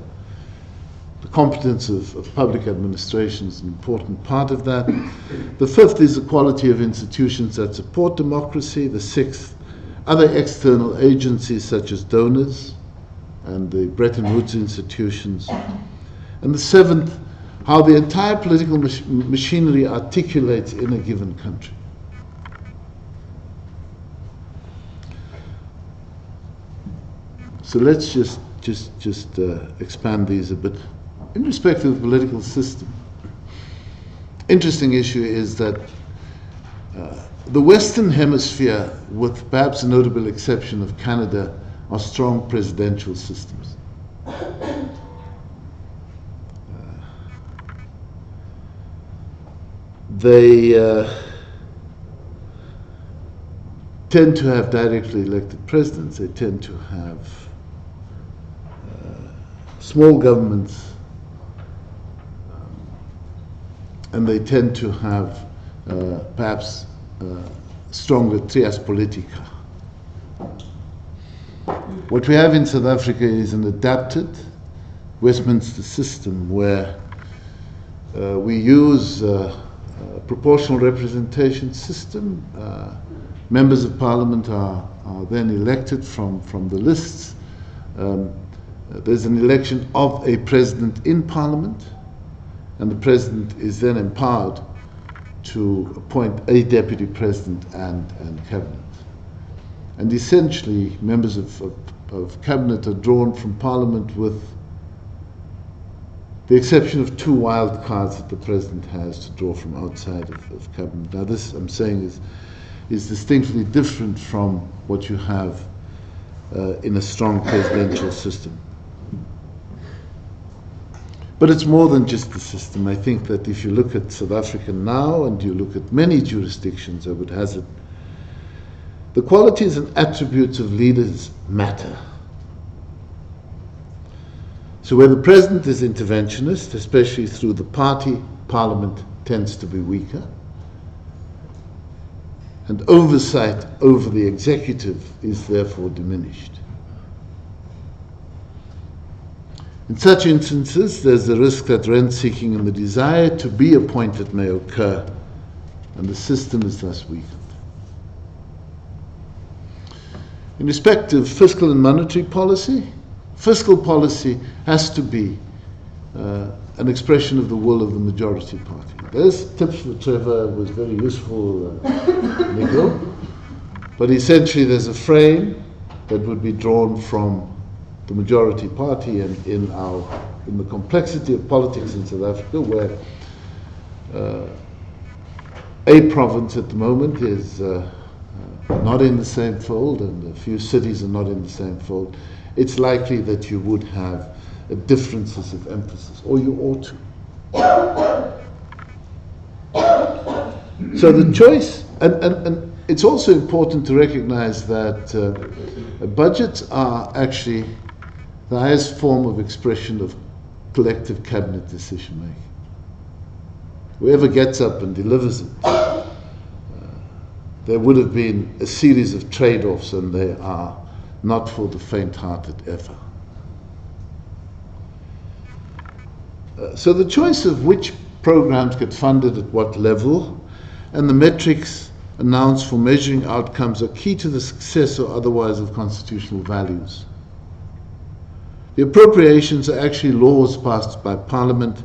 The competence of public administration is an important part of that. The fifth is the quality of institutions that support democracy. The sixth, other external agencies such as donors and the Bretton Woods institutions. And the seventh, how the entire political machinery articulates in a given country. So let's just expand these a bit. In respect to the political system, interesting issue is that the Western Hemisphere, with perhaps a notable exception of Canada, are strong presidential systems. They tend to have directly elected presidents. They tend to have small governments, and they tend to have perhaps stronger trias politica. What we have in South Africa is an adapted Westminster system where we use a proportional representation system. Members of Parliament are then elected from the lists. There's an election of a president in Parliament, and the president is then empowered to appoint a deputy president and cabinet. And essentially, members of cabinet are drawn from Parliament with the exception of two wild cards that the president has to draw from outside of cabinet. Now this, I'm saying, is distinctly different from what you have in a strong presidential system. But it's more than just the system. I think that if you look at South Africa now and you look at many jurisdictions, I would hazard, the qualities and attributes of leaders matter. So where the president is interventionist, especially through the party, Parliament tends to be weaker. And oversight over the executive is therefore diminished. In such instances, there's the risk that rent-seeking and the desire to be appointed may occur, and the system is thus weakened. In respect of fiscal and monetary policy, fiscal policy has to be an expression of the will of the majority party. Those tips for Trevor was very useful, Nico. But essentially there's a frame that would be drawn from the majority party, and in the complexity of politics in South Africa, where a province at the moment is not in the same fold, and a few cities are not in the same fold, it's likely that you would have differences of emphasis, or you ought to. So the choice, and it's also important to recognize that budgets are actually the highest form of expression of collective cabinet decision making. Whoever gets up and delivers it, there would have been a series of trade-offs, and they are not for the faint-hearted ever. So the choice of which programs get funded at what level and the metrics announced for measuring outcomes are key to the success or otherwise of constitutional values. The appropriations are actually laws passed by Parliament,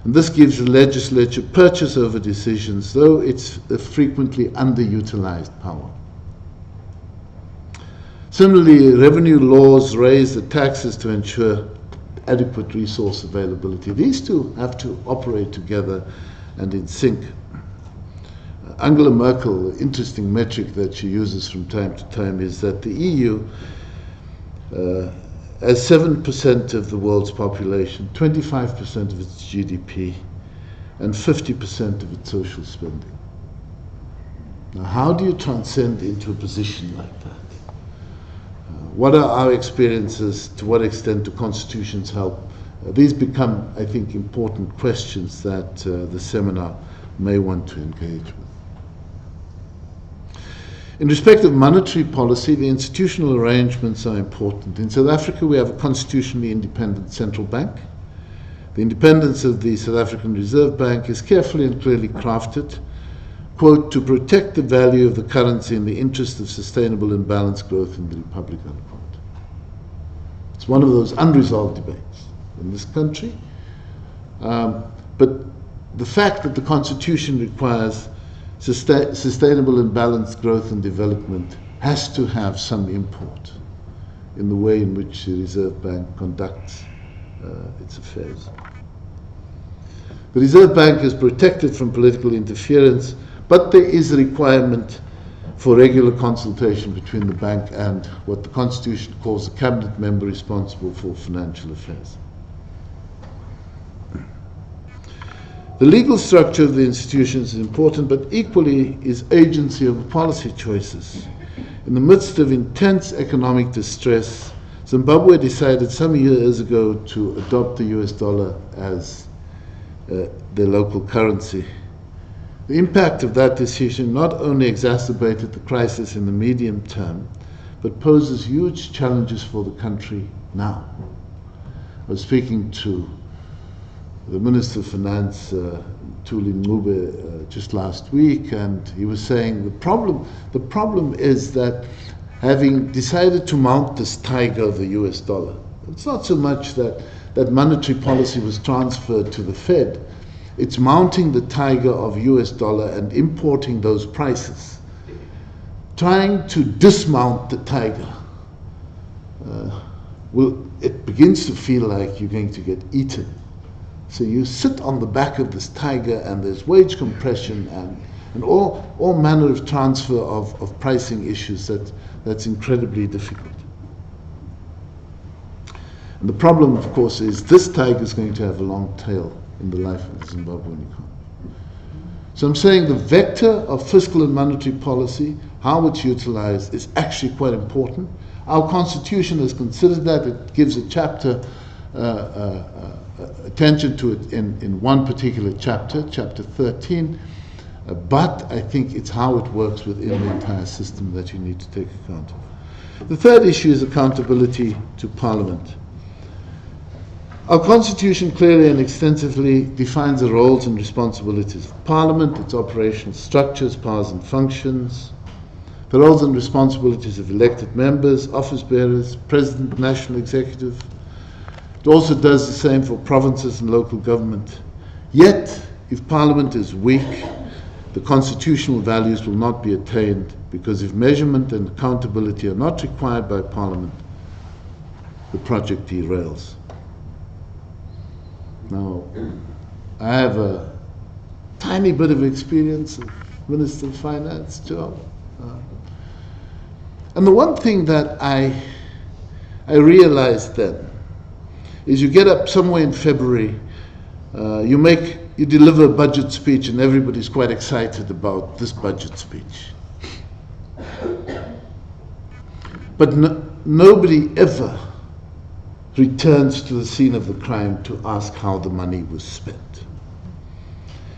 and this gives the legislature purchase over decisions, though it's a frequently underutilized power. Similarly, revenue laws raise the taxes to ensure adequate resource availability. These two have to operate together and in sync. Angela Merkel, the interesting metric that she uses from time to time is that the EU has 7% of the world's population, 25% of its GDP, and 50% of its social spending. Now, how do you transcend into a position like that? What are our experiences? To what extent do constitutions help? These become, I think, important questions that the seminar may want to engage with. In respect of monetary policy, the institutional arrangements are important. In South Africa, we have a constitutionally independent central bank. The independence of the South African Reserve Bank is carefully and clearly crafted, quote, to protect the value of the currency in the interest of sustainable and balanced growth in the Republic, unquote. It's one of those unresolved debates in this country. But the fact that the Constitution requires sustainable and balanced growth and development has to have some import in the way in which the Reserve Bank conducts its affairs. The Reserve Bank is protected from political interference, but there is a requirement for regular consultation between the bank and what the Constitution calls the cabinet member responsible for financial affairs. The legal structure of the institutions is important, but equally is agency over policy choices. In the midst of intense economic distress, Zimbabwe decided some years ago to adopt the US dollar as their local currency. The impact of that decision not only exacerbated the crisis in the medium term, but poses huge challenges for the country now. I was speaking to the Minister of Finance, Thuli Mncube, just last week, and he was saying the problem is that having decided to mount this tiger of the US dollar, it's not so much that monetary policy was transferred to the Fed, it's mounting the tiger of US dollar and importing those prices. Trying to dismount the tiger, it begins to feel like you're going to get eaten. So you sit on the back of this tiger, and there's wage compression and all manner of transfer of pricing issues that's incredibly difficult. And the problem, of course, is this tiger is going to have a long tail in the life of the Zimbabwean economy. So I'm saying the vector of fiscal and monetary policy, how it's utilized, is actually quite important. Our Constitution has considered that. It gives a chapter attention to it in one particular chapter, chapter 13, but I think it's how it works within the entire system that you need to take account of. The third issue is accountability to Parliament. Our Constitution clearly and extensively defines the roles and responsibilities of Parliament, its operational structures, powers and functions. the roles and responsibilities of elected members, office bearers, president, national executive. It also does the same for provinces and local government. Yet, if Parliament is weak, the constitutional values will not be attained, because if measurement and accountability are not required by Parliament, the project derails. Now, I have a tiny bit of experience of Minister of Finance job. And the one thing that I realized then is you get up somewhere in February, you deliver a budget speech, and everybody's quite excited about this budget speech. But nobody ever returns to the scene of the crime to ask how the money was spent.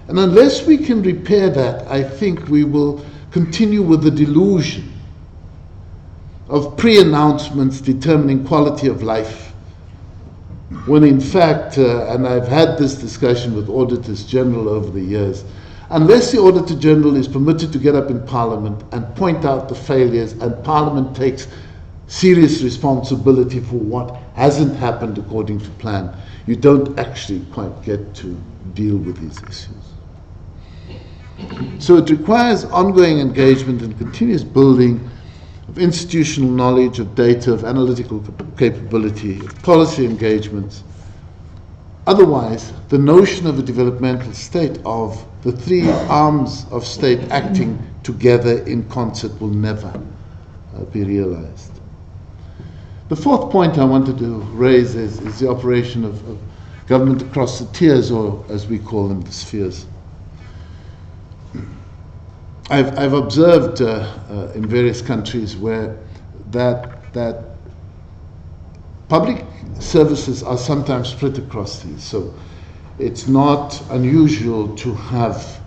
And unless we can repair that, I think we will continue with the delusion of pre-announcements determining quality of life, when in fact, and I've had this discussion with Auditors General over the years, unless the Auditor General is permitted to get up in Parliament and point out the failures, and Parliament takes serious responsibility for what hasn't happened according to plan, you don't actually quite get to deal with these issues. So it requires ongoing engagement and continuous building of institutional knowledge, of data, of analytical capability, of policy engagements. Otherwise, the notion of a developmental state, of the three arms of state acting together in concert, will never be realized. The fourth point I wanted to raise is the operation of government across the tiers, or as we call them, the spheres. I've observed in various countries where that public services are sometimes split across these. So it's not unusual to have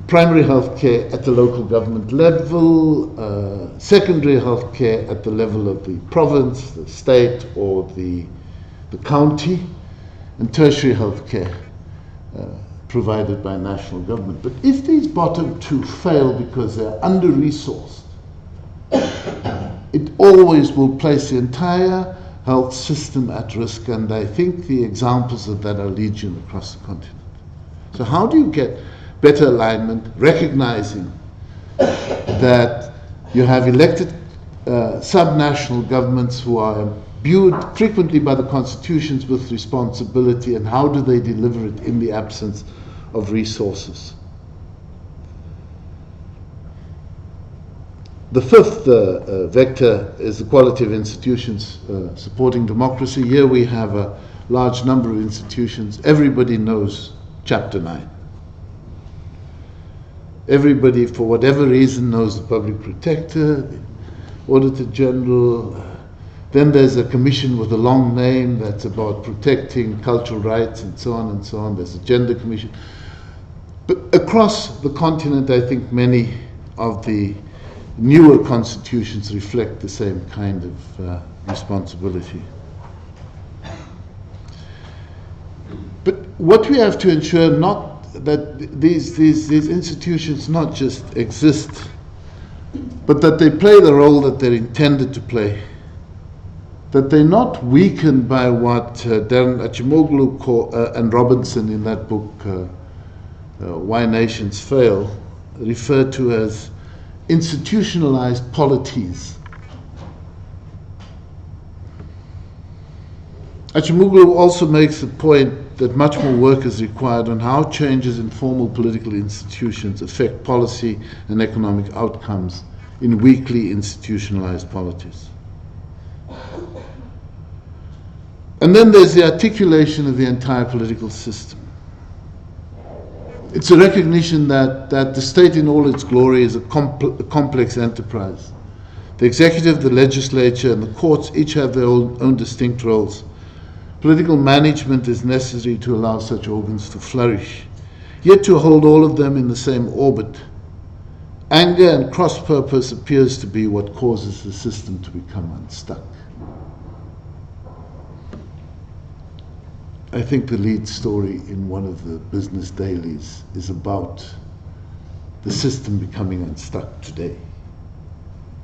primary health care at the local government level, secondary health care at the level of the province, the state, or the county, and tertiary health care provided by national government. But if these bottom two fail because they're under-resourced, it always will place the entire health system at risk, and I think the examples of that are legion across the continent. So how do you get better alignment, recognizing that you have elected subnational governments who are imbued frequently by the constitutions with responsibility, and how do they deliver it in the absence of resources? The fifth vector is the quality of institutions supporting democracy. Here we have a large number of institutions. Everybody knows Chapter 9. Everybody, for whatever reason, knows the Public Protector, the Auditor General. Then there's a commission with a long name that's about protecting cultural rights and so on and so on. There's a Gender Commission. But across the continent, I think many of the newer constitutions reflect the same kind of responsibility. But what we have to ensure, not that these institutions not just exist, but that they play the role that they're intended to play, that they're not weakened by what Darren Acemoglu and Robinson in that book, Why Nations Fail, refer to as institutionalized polities. Acemoglu also makes the point that much more work is required on how changes in formal political institutions affect policy and economic outcomes in weakly institutionalized polities. And then there's the articulation of the entire political system. It's a recognition that the state in all its glory is a complex enterprise. The executive, the legislature, and the courts each have their own distinct roles. Political management is necessary to allow such organs to flourish, yet to hold all of them in the same orbit. Anger and cross-purpose appears to be what causes the system to become unstuck. I think the lead story in one of the business dailies is about the system becoming unstuck today.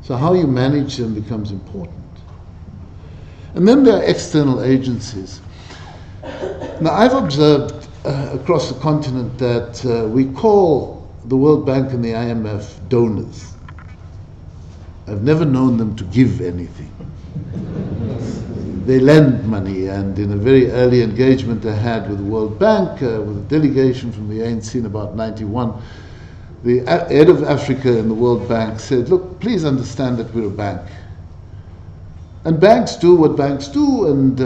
So how you manage them becomes important. And then there are external agencies. Now, I've observed across the continent that we call the World Bank and the IMF donors. I've never known them to give anything. They lend money, and in a very early engagement I had with the World Bank, with a delegation from the ANC in about 91, the head of Africa in the World Bank said, look, please understand that we're a bank. And banks do what banks do, and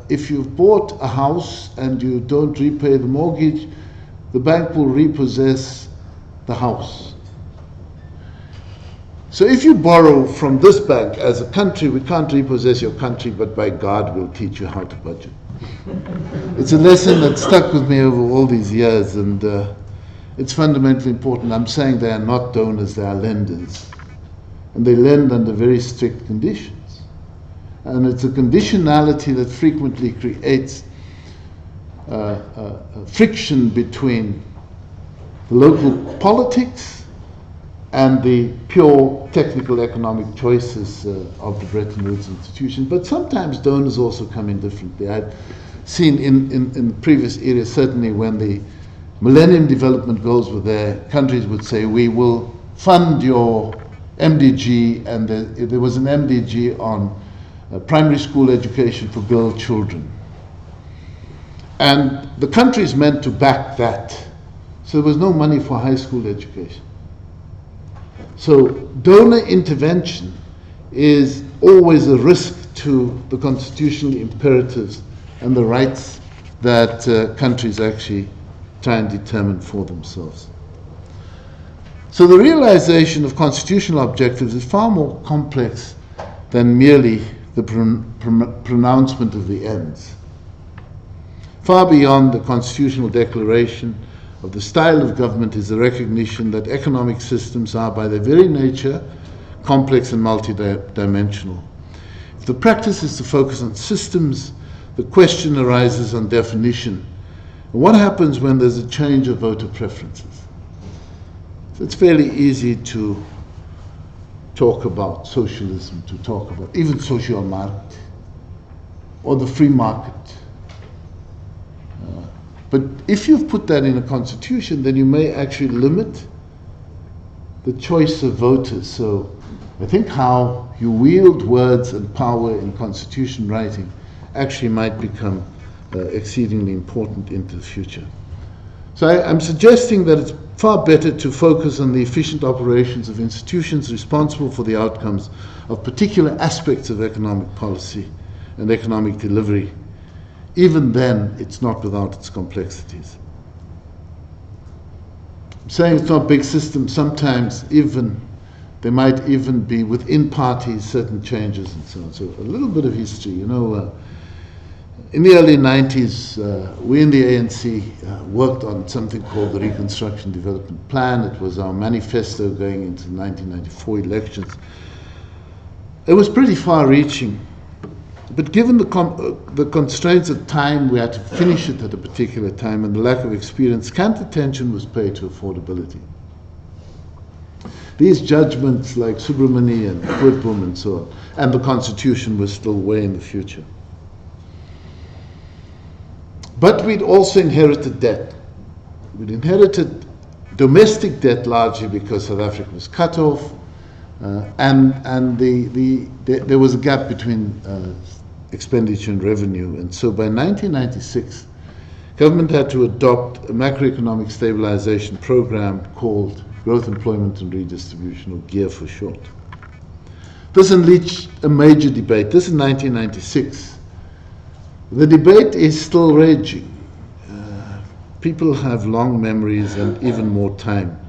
if you've bought a house and you don't repay the mortgage, the bank will repossess the house. So if you borrow from this bank as a country, we can't repossess your country, but by God, we'll teach you how to budget. It's a lesson that stuck with me over all these years, and it's fundamentally important. I'm saying they are not donors, they are lenders. And they lend under very strict conditions. And it's a conditionality that frequently creates friction between the local politics and the pure technical economic choices of the Bretton Woods institution. But sometimes donors also come in differently. I've seen in previous eras, certainly when the Millennium Development Goals were there, countries would say, we will fund your MDG, and there was an MDG on primary school education for girl children. And the countries meant to back that. So there was no money for high school education. So donor intervention is always a risk to the constitutional imperatives and the rights that countries actually try and determine for themselves. So the realization of constitutional objectives is far more complex than merely the pronouncement of the ends. Far beyond the constitutional declaration of the style of government is the recognition that economic systems are by their very nature complex and multidimensional. If the practice is to focus on systems, the question arises on definition. And what happens when there's a change of voter preferences? So it's fairly easy to talk about socialism, to talk about even social market or the free market. But if you've put that in a constitution, then you may actually limit the choice of voters. So I think how you wield words and power in constitution writing actually might become exceedingly important into the future. So I'm suggesting that it's far better to focus on the efficient operations of institutions responsible for the outcomes of particular aspects of economic policy and economic delivery. Even then, it's not without its complexities. I'm saying it's not big systems. Sometimes even there might even be within parties certain changes and so on. So a little bit of history, you know. In the early 90s, we in the ANC worked on something called the Reconstruction Development Plan. It was our manifesto going into the 1994 elections. It was pretty far-reaching, but given the constraints of time, we had to finish it at a particular time, and the lack of experience, scant attention was paid to affordability. These judgments like Subramani and Quidboom and so on, and the Constitution was still way in the future. But we'd also inherited debt. We'd inherited domestic debt largely because South Africa was cut off, and there was a gap between expenditure and revenue. And so by 1996, government had to adopt a macroeconomic stabilization program called Growth, Employment and Redistribution, or GEAR for short. This unleashed a major debate. This is 1996. The debate is still raging. People have long memories and even more time.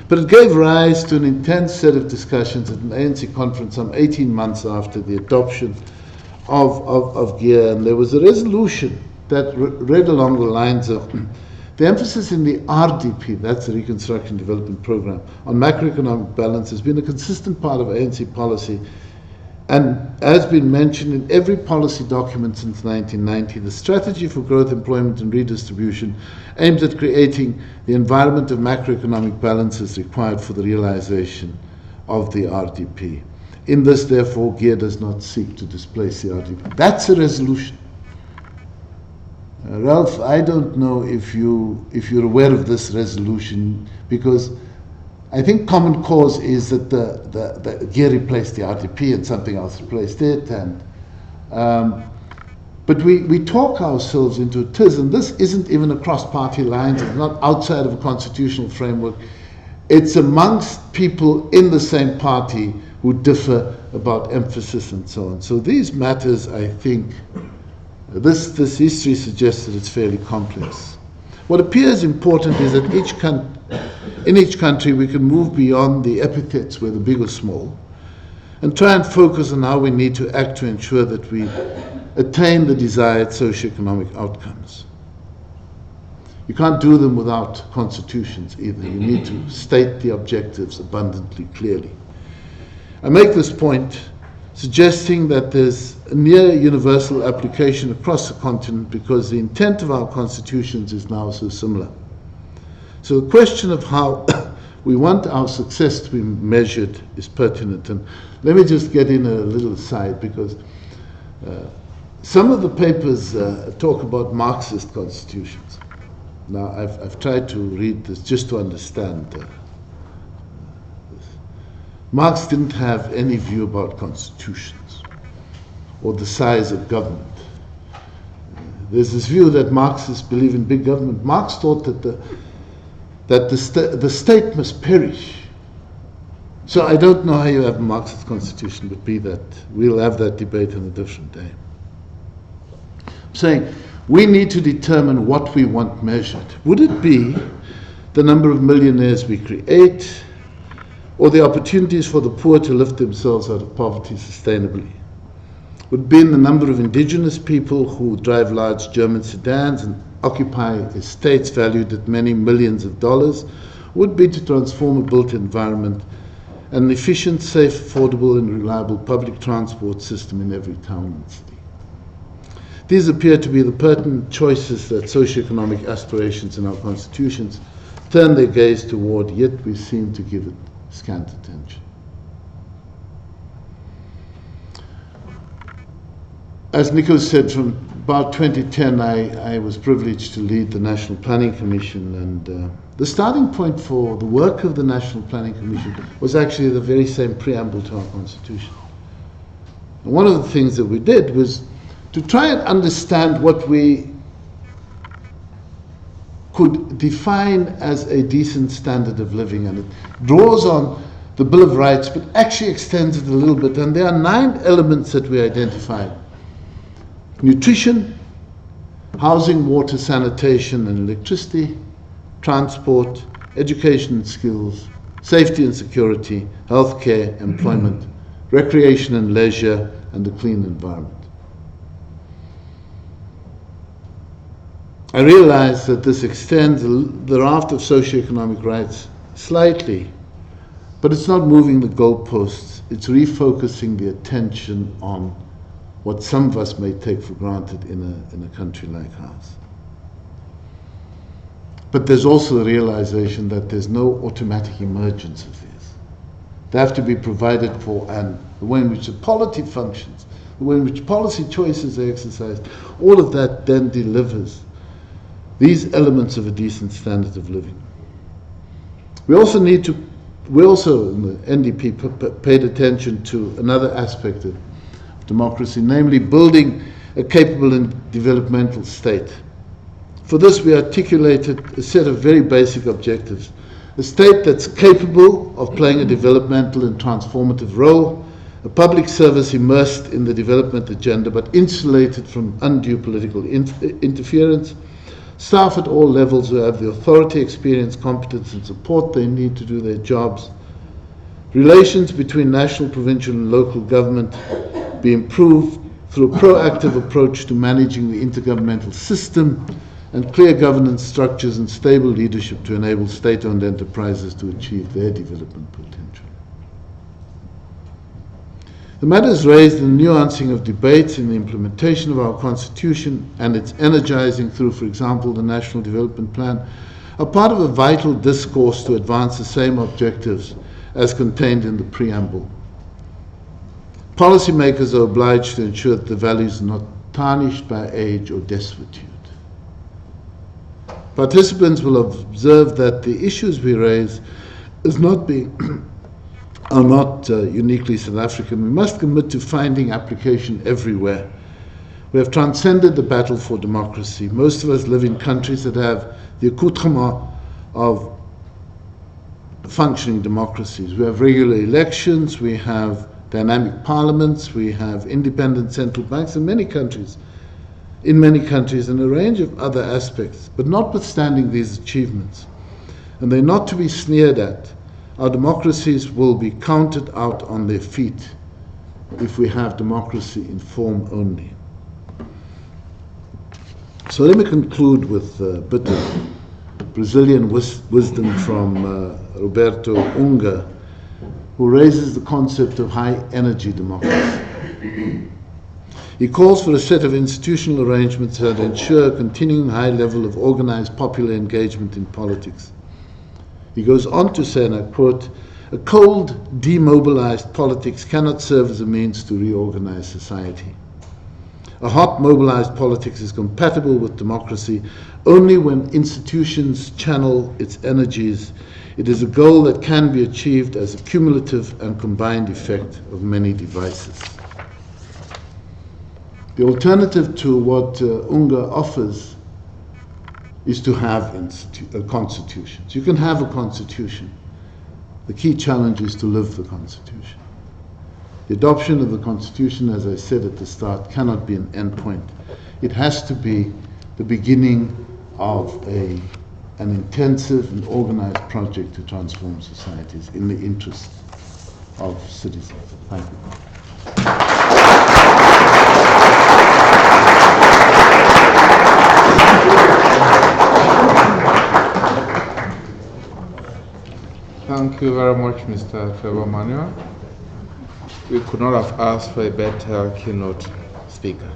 But it gave rise to an intense set of discussions at an ANC conference some 18 months after the adoption of GEAR, and there was a resolution that read along the lines of the emphasis in the RDP, that's the Reconstruction Development Program, on macroeconomic balance has been a consistent part of ANC policy And as been mentioned in every policy document since 1990, the strategy for growth, employment and redistribution aims at creating the environment of macroeconomic balances required for the realization of the RDP. In this, therefore, GEAR does not seek to displace the RDP. That's a resolution. Ralph, I don't know if you're aware of this resolution, because I think common cause is that the GEAR replaced the RDP and something else replaced it, and but we talk ourselves into a tiz, and this isn't even across party lines, it's not outside of a constitutional framework. It's amongst people in the same party who differ about emphasis and so on. So these matters, I think, this history suggests that it's fairly complex. What appears important is that in each country we can move beyond the epithets, whether big or small, and try and focus on how we need to act to ensure that we attain the desired socioeconomic outcomes. You can't do them without constitutions either. You need to state the objectives abundantly clearly. I make this point suggesting that there's a near universal application across the continent because the intent of our constitutions is now so similar. So the question of how we want our success to be measured is pertinent. And let me just get in a little aside, because some of the papers talk about Marxist constitutions. Now, I've tried to read this just to understand this. Marx didn't have any view about constitutions or the size of government. There's this view that Marxists believe in big government. Marx thought that the state must perish. So I don't know how you have a Marxist constitution, but be that. We'll have that debate on a different day. I'm saying we need to determine what we want measured. Would it be the number of millionaires we create, or the opportunities for the poor to lift themselves out of poverty sustainably? Would it be in the number of indigenous people who drive large German sedans and occupy estates valued at many millions of dollars? Would it be to transform a built environment and an efficient, safe, affordable and reliable public transport system in every town and city? These appear to be the pertinent choices that socioeconomic aspirations in our constitutions turn their gaze toward, yet we seem to give it scant attention. As Nico said, from about 2010 I was privileged to lead the National Planning Commission, and the starting point for the work of the National Planning Commission was actually the very same preamble to our Constitution. And one of the things that we did was to try and understand what we could define as a decent standard of living, and it draws on the Bill of Rights but actually extends it a little bit, and there are 9 elements that we identified: nutrition, housing, water, sanitation and electricity, transport, education and skills, safety and security, healthcare, employment, recreation and leisure, and a clean environment. I realize that this extends the raft of socioeconomic rights slightly, but it's not moving the goalposts. It's refocusing the attention on what some of us may take for granted in a country like ours. But there's also the realization that there's no automatic emergence of these. They have to be provided for, and the way in which the polity functions, the way in which policy choices are exercised, all of that then delivers these elements of a decent standard of living. We also in the NDP paid attention to another aspect of democracy, namely building a capable and developmental state. For this we articulated a set of very basic objectives: a state that's capable of playing a developmental and transformative role, a public service immersed in the development agenda but insulated from undue political interference, staff at all levels who have the authority, experience, competence and support they need to do their jobs, relations between national, provincial and local government be improved through a proactive approach to managing the intergovernmental system, and clear governance structures and stable leadership to enable state-owned enterprises to achieve their development potential. The matters raised in the nuancing of debates in the implementation of our Constitution and its energizing through, for example, the National Development Plan, are part of a vital discourse to advance the same objectives as contained in the preamble. Policymakers are obliged to ensure that the values are not tarnished by age or desuetude. Participants will observe that the issues we raise are not uniquely South African. We must commit to finding application everywhere. We have transcended the battle for democracy. Most of us live in countries that have the accoutrement of functioning democracies. We have regular elections, we have dynamic parliaments, we have independent central banks in many countries, and a range of other aspects. But notwithstanding these achievements, and they're not to be sneered at, our democracies will be counted out on their feet if we have democracy in form only. So let me conclude with a bit of Brazilian wisdom from Roberto Unga, who raises the concept of high energy democracy. He calls for a set of institutional arrangements that ensure a continuing high level of organized popular engagement in politics. He goes on to say, and I quote, "A cold, demobilized politics cannot serve as a means to reorganize society. A hot, mobilized politics is compatible with democracy only when institutions channel its energies. It is a goal that can be achieved as a cumulative and combined effect of many devices." The alternative to what Unga offers is to have constitutions. You can have a constitution. The key challenge is to live the constitution. The adoption of the constitution, as I said at the start, cannot be an endpoint. It has to be the beginning of an intensive and organized project to transform societies in the interest of citizens. Thank you. Thank you very much, Mr. Trevor Manuel. We could not have asked for a better keynote speaker.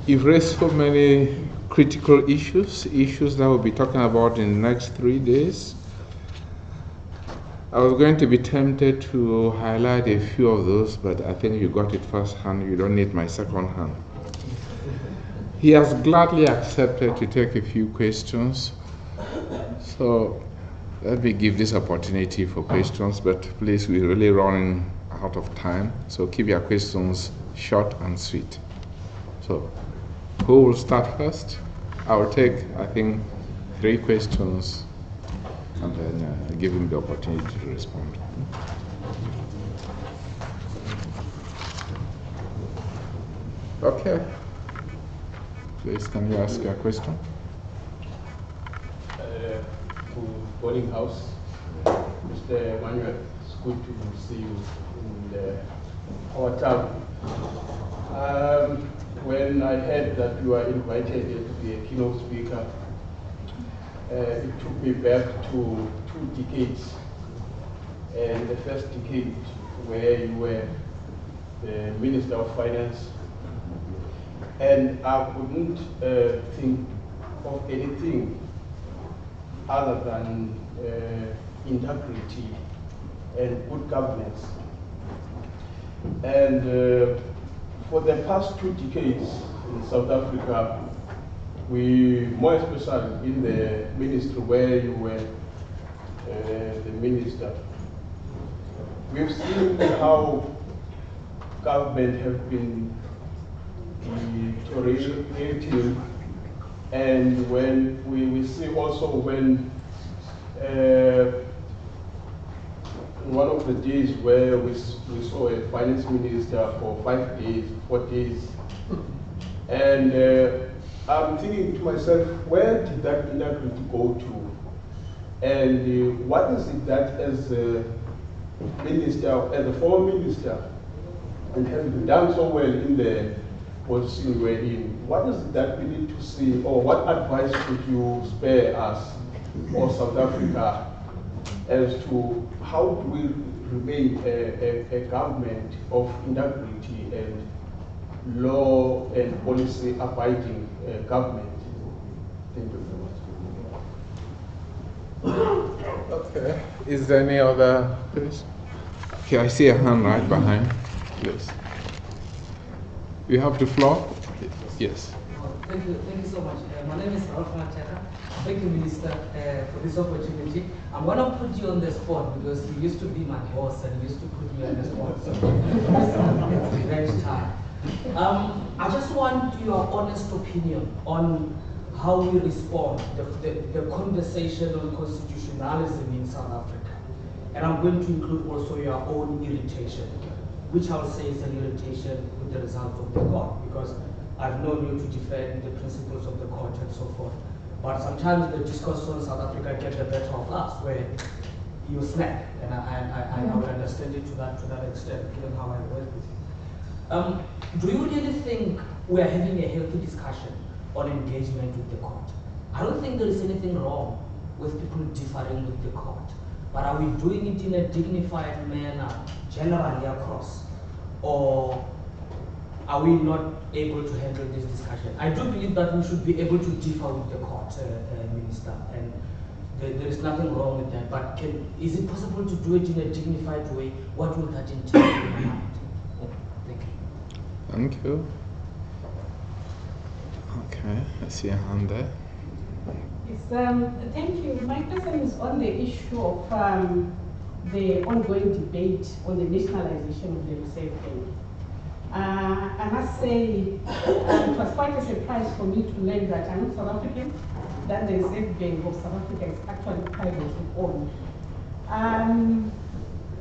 You've raised so many critical issues that we'll be talking about in the next 3 days. I was going to be tempted to highlight a few of those, but I think you got it firsthand. You don't need my second hand. He has gladly accepted to take a few questions. So let me give this opportunity for questions, but please, we're really running out of time. So keep your questions short and sweet. So who will start first? I will take, I think, 3 questions and then give him the opportunity to respond. Okay. Please, can you ask your question? Boarding house. Mr. Manuel, it's good to see you in our town. When I heard that you were invited to be a keynote speaker, it took me back to 2 decades. And the first decade where you were the Minister of Finance. And I couldn't think of anything other than integrity and good governance. And for the past 2 decades in South Africa, we, more especially in the ministry where you were the minister, we've seen how government have been deteriorating. And when we see also when one of the days where we saw a finance minister for 5 days, 4 days, and I'm thinking to myself, where did that integrity go to? And what is it that as a minister, as a former minister, and having done so well in the position we're in, what is it that we need to see, or what advice could you spare us or South Africa as to how do we remain a government of integrity and law and policy abiding government. Thank you very much. Okay. Is there any other question? Okay, I see a hand right behind. Please. You have the floor? Yes. Thank you so much. My name is Rampant. Thank you, Minister, for this opportunity. I'm going to put you on the spot because you used to be my boss and you used to put me on the spot. So it's revenge time. I just want your honest opinion on how we respond, the conversation on constitutionalism in South Africa. And I'm going to include also your own irritation, which I'll say is an irritation with the results of the court, because I've known you to defend the principles of the court and so forth. But sometimes the discourse on South Africa gets the better of us, where you snap, and I would understand it to that extent, given how I work with you. Do you really think we are having a healthy discussion on engagement with the court? I don't think there is anything wrong with people differing with the court, but are we doing it in a dignified manner, generally across, or are we not able to handle this discussion? I do believe that we should be able to differ with the court, Minister, and there is nothing wrong with that, but is it possible to do it in a dignified way? What would that entail in your mind? Thank you. Thank you. Okay, I see a hand there. Yes, thank you. My question is on the issue of the ongoing debate on the nationalization of the Reserve Bank. I must say, it was quite a surprise for me to learn that I'm not South African, that the Reserve Bank of South Africa is actually privately owned.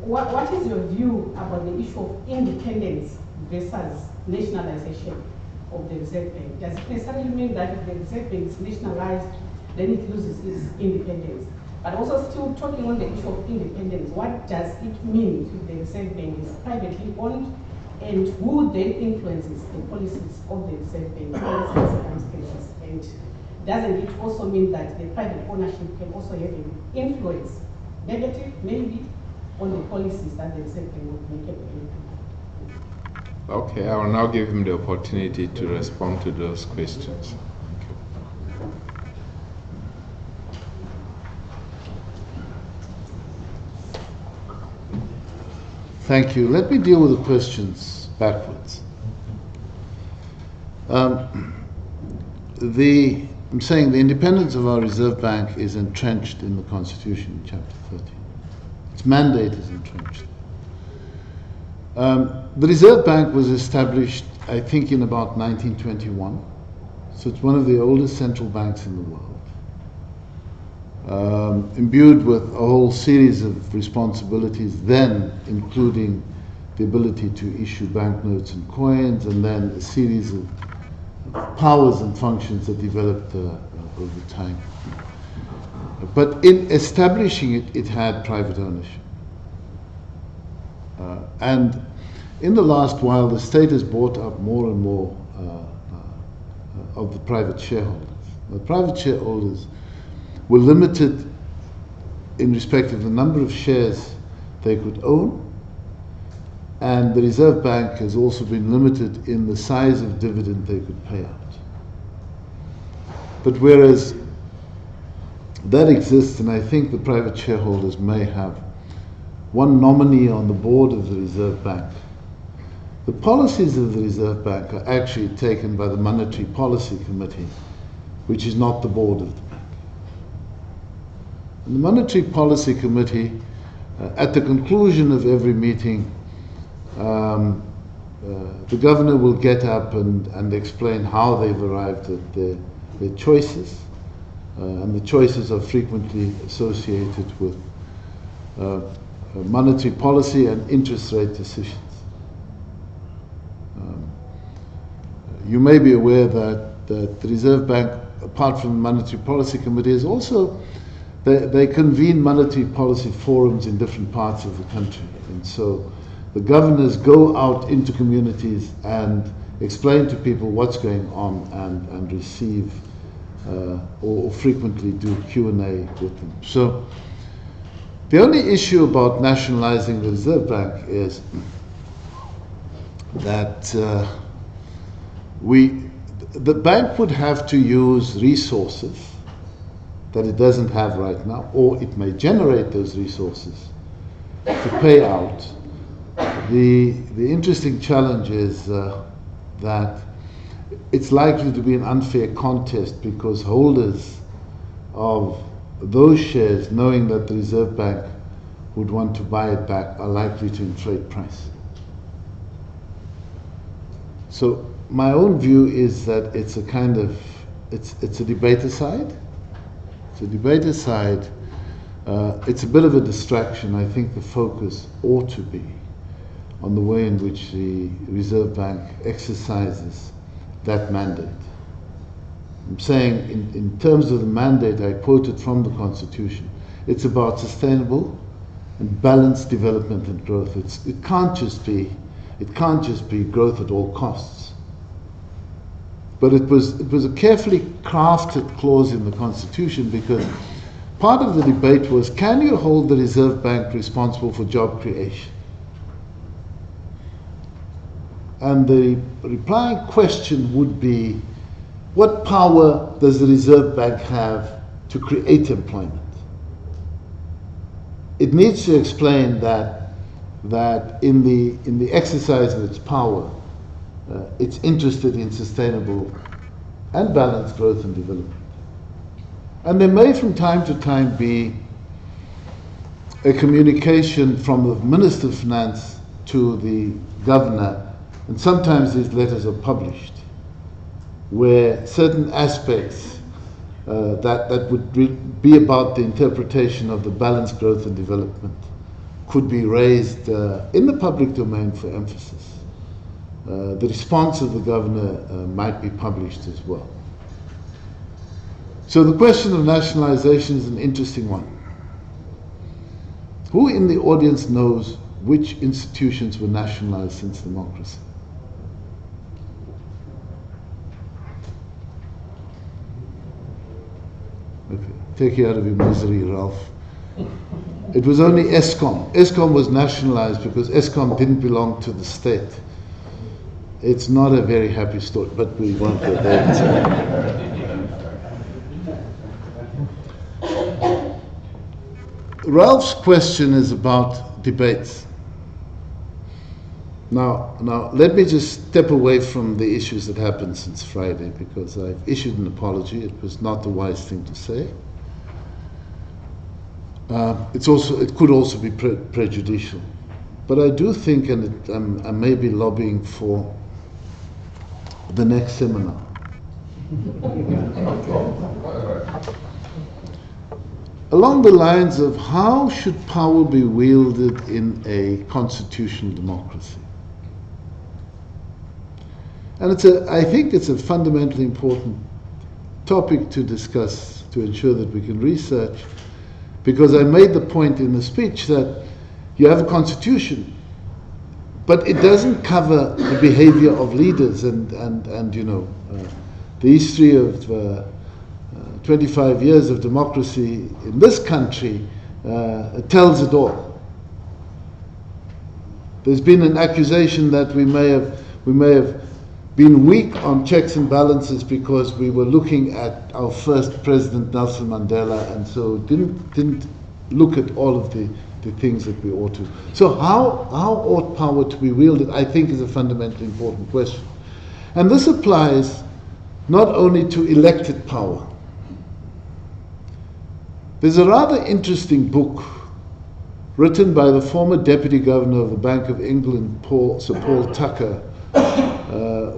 What is your view about the issue of independence versus nationalization of the Reserve Bank? Does it necessarily mean that if the Reserve Bank is nationalized, then it loses its independence? But also still talking on the issue of independence, what does it mean if the Reserve Bank is privately owned, and who then influences the policies of the Reserve Bank in certain circumstances? And doesn't it also mean that the private ownership can also have an influence, negative maybe, on the policies that the Reserve Bank would make available? Okay, I will now give him the opportunity to respond to those questions. Thank you. Let me deal with the questions backwards. I'm saying the independence of our Reserve Bank is entrenched in the Constitution, in Chapter 13. Its mandate is entrenched. The Reserve Bank was established, I think, in about 1921. So it's one of the oldest central banks in the world. Imbued with a whole series of responsibilities then, including the ability to issue banknotes and coins, and then a series of powers and functions that developed over time. But in establishing it, it had private ownership. And in the last while, the state has bought up more and more of the private shareholders. The private shareholders were limited in respect of the number of shares they could own, and the Reserve Bank has also been limited in the size of dividend they could pay out. But whereas that exists, and I think the private shareholders may have one nominee on the board of the Reserve Bank, the policies of the Reserve Bank are actually taken by the Monetary Policy Committee, which is not the board of the bank. And the Monetary Policy Committee, at the conclusion of every meeting, the governor will get up and explain how they've arrived at their choices. And the choices are frequently associated with monetary policy and interest rate decisions. You may be aware that the Reserve Bank, apart from the Monetary Policy Committee, is also they convene monetary policy forums in different parts of the country. And so the governors go out into communities and explain to people what's going on and receive or frequently do Q&A with them. So, The only issue about nationalizing the Reserve Bank is that the bank would have to use resources that it doesn't have right now, or it may generate those resources to pay out. The interesting challenge is that it's likely to be an unfair contest, because holders of those shares, knowing that the Reserve Bank would want to buy it back, are likely to inflate price. So my own view is that it's a kind of, it's a debate aside. It's a debate aside. It's a bit of a distraction. I think the focus ought to be on the way in which the Reserve Bank exercises that mandate. I'm saying in terms of the mandate I quoted from the Constitution, it's about sustainable and balanced development and growth. It can't just be growth at all costs. But it was a carefully crafted clause in the Constitution, because part of the debate was, can you hold the Reserve Bank responsible for job creation? And the replying question would be, what power does the Reserve Bank have to create employment? It needs to explain that in the exercise of its power, it's interested in sustainable and balanced growth and development. And there may from time to time be a communication from the Minister of Finance to the Governor, and sometimes these letters are published, where certain aspects that would be about the interpretation of the balanced growth and development could be raised in the public domain for emphasis. The response of the Governor might be published as well. So the question of nationalization is an interesting one. Who in the audience knows which institutions were nationalized since democracy? Okay, take you out of your misery, Ralph. It was only ESCOM. ESCOM was nationalized because ESCOM didn't belong to the state. It's not a very happy story, but we won't go there. Ralph's question is about debates. Now, let me just step away from the issues that happened since Friday, because I've issued an apology. It was not the wise thing to say. It could also be prejudicial. But I do think, and I may be lobbying for the next seminar. Along the lines of how should power be wielded in a constitutional democracy. And I think it's a fundamentally important topic to discuss, to ensure that we can research, because I made the point in the speech that you have a constitution, but it doesn't cover the behavior of leaders, and the history of 25 years of democracy in this country tells it all. There's been an accusation that we may have been weak on checks and balances because we were looking at our first president, Nelson Mandela, and so didn't look at all of the things that we ought to. So how ought power to be wielded, I think, is a fundamentally important question. And this applies not only to elected power. There's a rather interesting book written by the former Deputy Governor of the Bank of England, Sir Paul Tucker,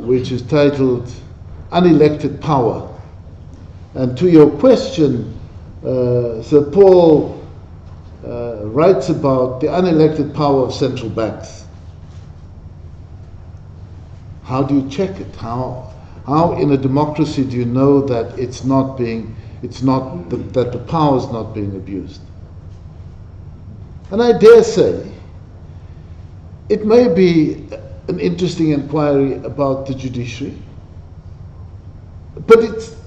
which is titled Unelected Power. And to your question, Sir Paul writes about the unelected power of central banks. How do you check it? How in a democracy do you know that that the power is not being abused? And I dare say it may be an interesting inquiry about the judiciary, but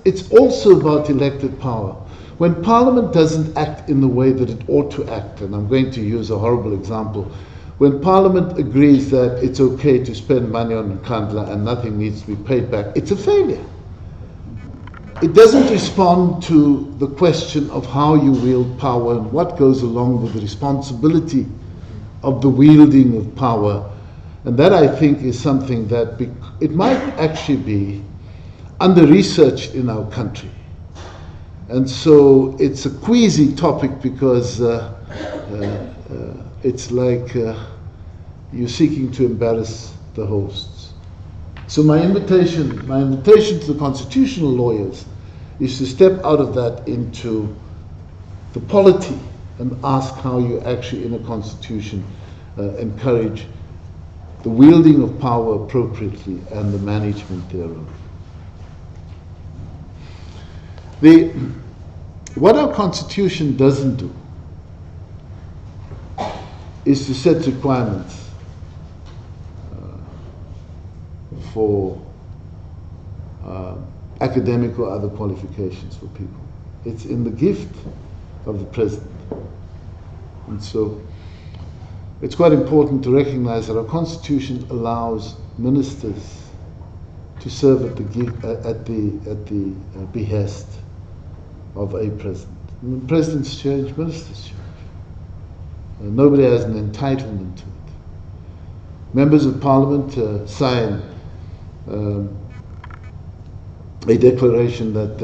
it's also about elected power. when Parliament doesn't act in the way that it ought to act, and I'm going to use a horrible example, when Parliament agrees that it's okay to spend money on Nkandla and nothing needs to be paid back, it's a failure. It doesn't respond to the question of how you wield power and what goes along with the responsibility of the wielding of power. And that, I think, is something that it might actually be under-researched in our country. And so it's a queasy topic because it's like you're seeking to embarrass the hosts. So my invitation to the constitutional lawyers is to step out of that into the polity and ask how you actually, in a constitution, encourage the wielding of power appropriately and the management thereof. What our constitution doesn't do is to set requirements for academic or other qualifications for people. It's in the gift of the president. And so it's quite important to recognize that our constitution allows ministers to serve at the behest of a president. When presidents change, ministers change. Nobody has an entitlement to it. Members of Parliament sign a declaration that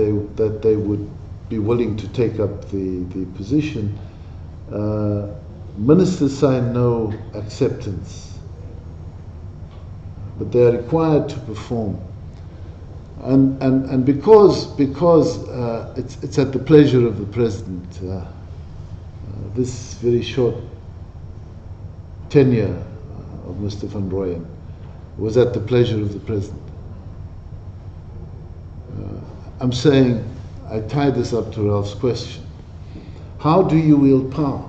they would be willing to take up the position. Ministers sign no acceptance, but they are required to perform. And because it's at the pleasure of the president, this very short tenure of Mr. Van Rooyen was at the pleasure of the president. I'm saying, I tie this up to Ralph's question. How do you wield power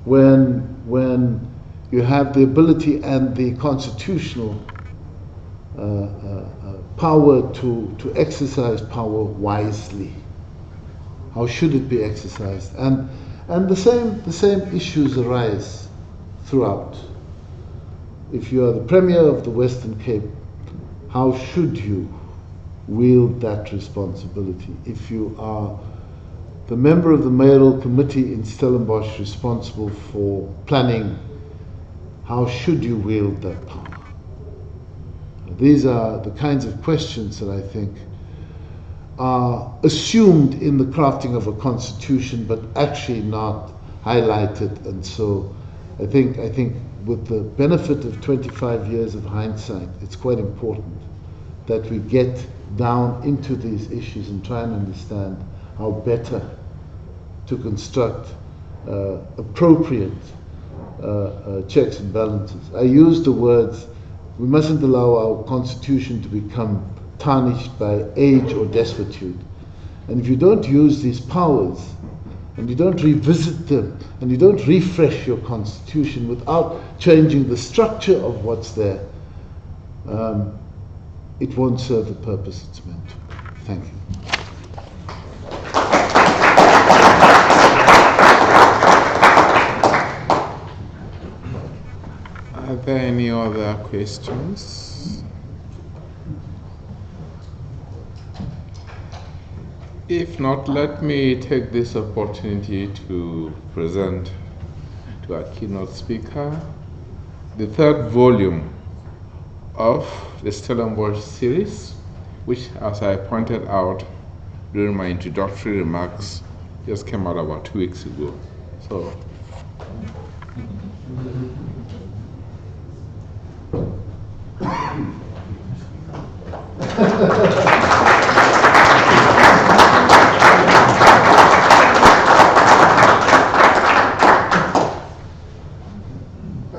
when you have the ability and the constitutional power to exercise power wisely? How should it be exercised? And the same issues arise throughout. If you are the Premier of the Western Cape, how should you wield that responsibility? If you are the member of the mayoral committee in Stellenbosch responsible for planning, how should you wield that power? These are the kinds of questions that I think are assumed in the crafting of a constitution, but actually not highlighted. And so I think with the benefit of 25 years of hindsight, it's quite important that we get down into these issues and try and understand how better to construct appropriate checks and balances. I use the words, we mustn't allow our constitution to become tarnished by age or desuetude. And if you don't use these powers, and you don't revisit them, and you don't refresh your constitution without changing the structure of what's there, it won't serve the purpose it's meant to. Thank you. Are there any other questions? If not, let me take this opportunity to present to our keynote speaker the third volume of the Stellenbosch series, which, as I pointed out during my introductory remarks, just came out about 2 weeks ago. So,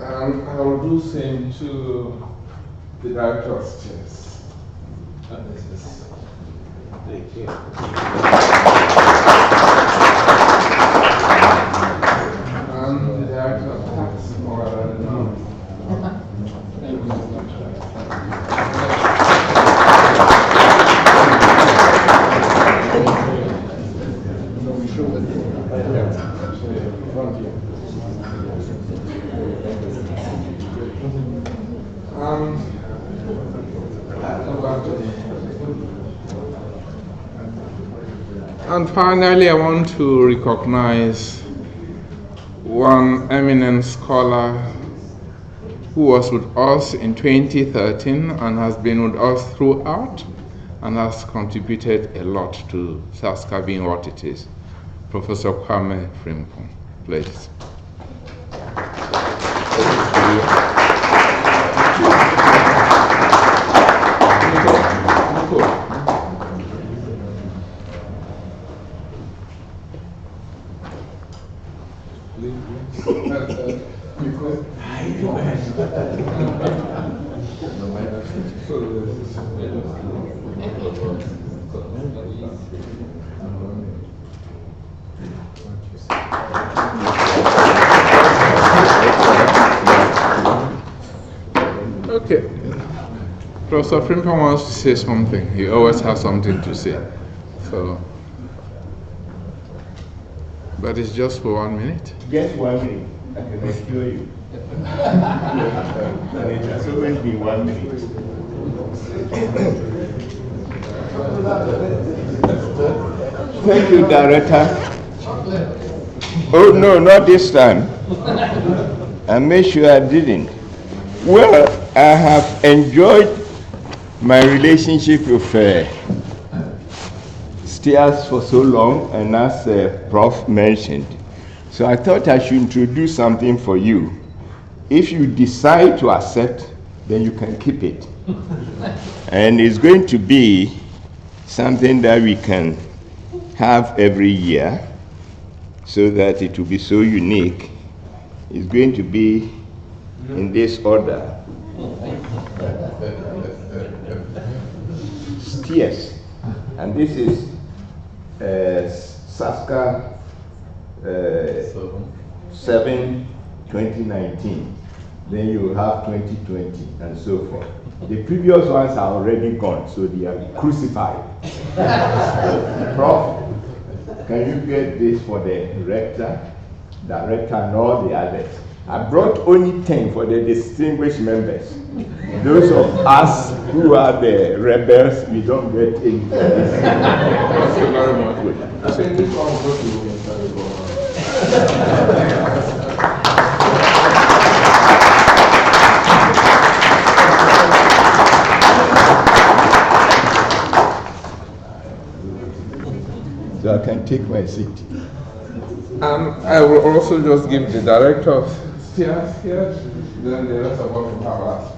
I will do same to the director's chairs. And this is, thank you. And the director of tax, or I don't know. Thank you so much. And finally, I want to recognize one eminent scholar who was with us in 2013 and has been with us throughout and has contributed a lot to SASCA being what it is. Professor Kwame Frimpong, please. Okay. Professor Frimpong wants to say something. He always has something to say. So, but it's just for 1 minute. Just 1 minute, I can assure you. And it has always been 1 minute. Thank you, Director. Oh, no, not this time. I made sure I didn't. Well, I have enjoyed my relationship with STIAS for so long, and as Prof mentioned. So I thought I should introduce something for you. If you decide to accept, then you can keep it. And it's going to be something that we can have every year so that it will be so unique. It's going to be in this order. STIAS, and this is SASCA 7 2019. Then you have 2020 and so forth. The previous ones are already gone, so they are crucified. Prof, can you get this for the director and all the others? I brought only 10 for the distinguished members. Those of us who are the rebels, we don't get any. Thank you very much. I think this one will go to so I can take my seat. I will also just give the director of STIAS here, then the rest of us will have us.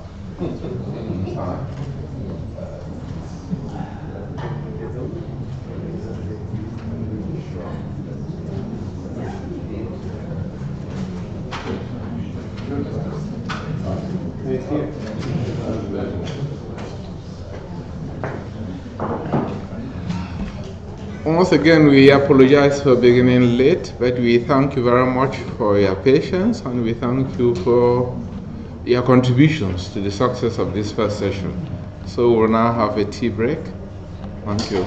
Once again, we apologize for beginning late, but we thank you very much for your patience and we thank you for your contributions to the success of this first session. So we'll now have a tea break. Thank you.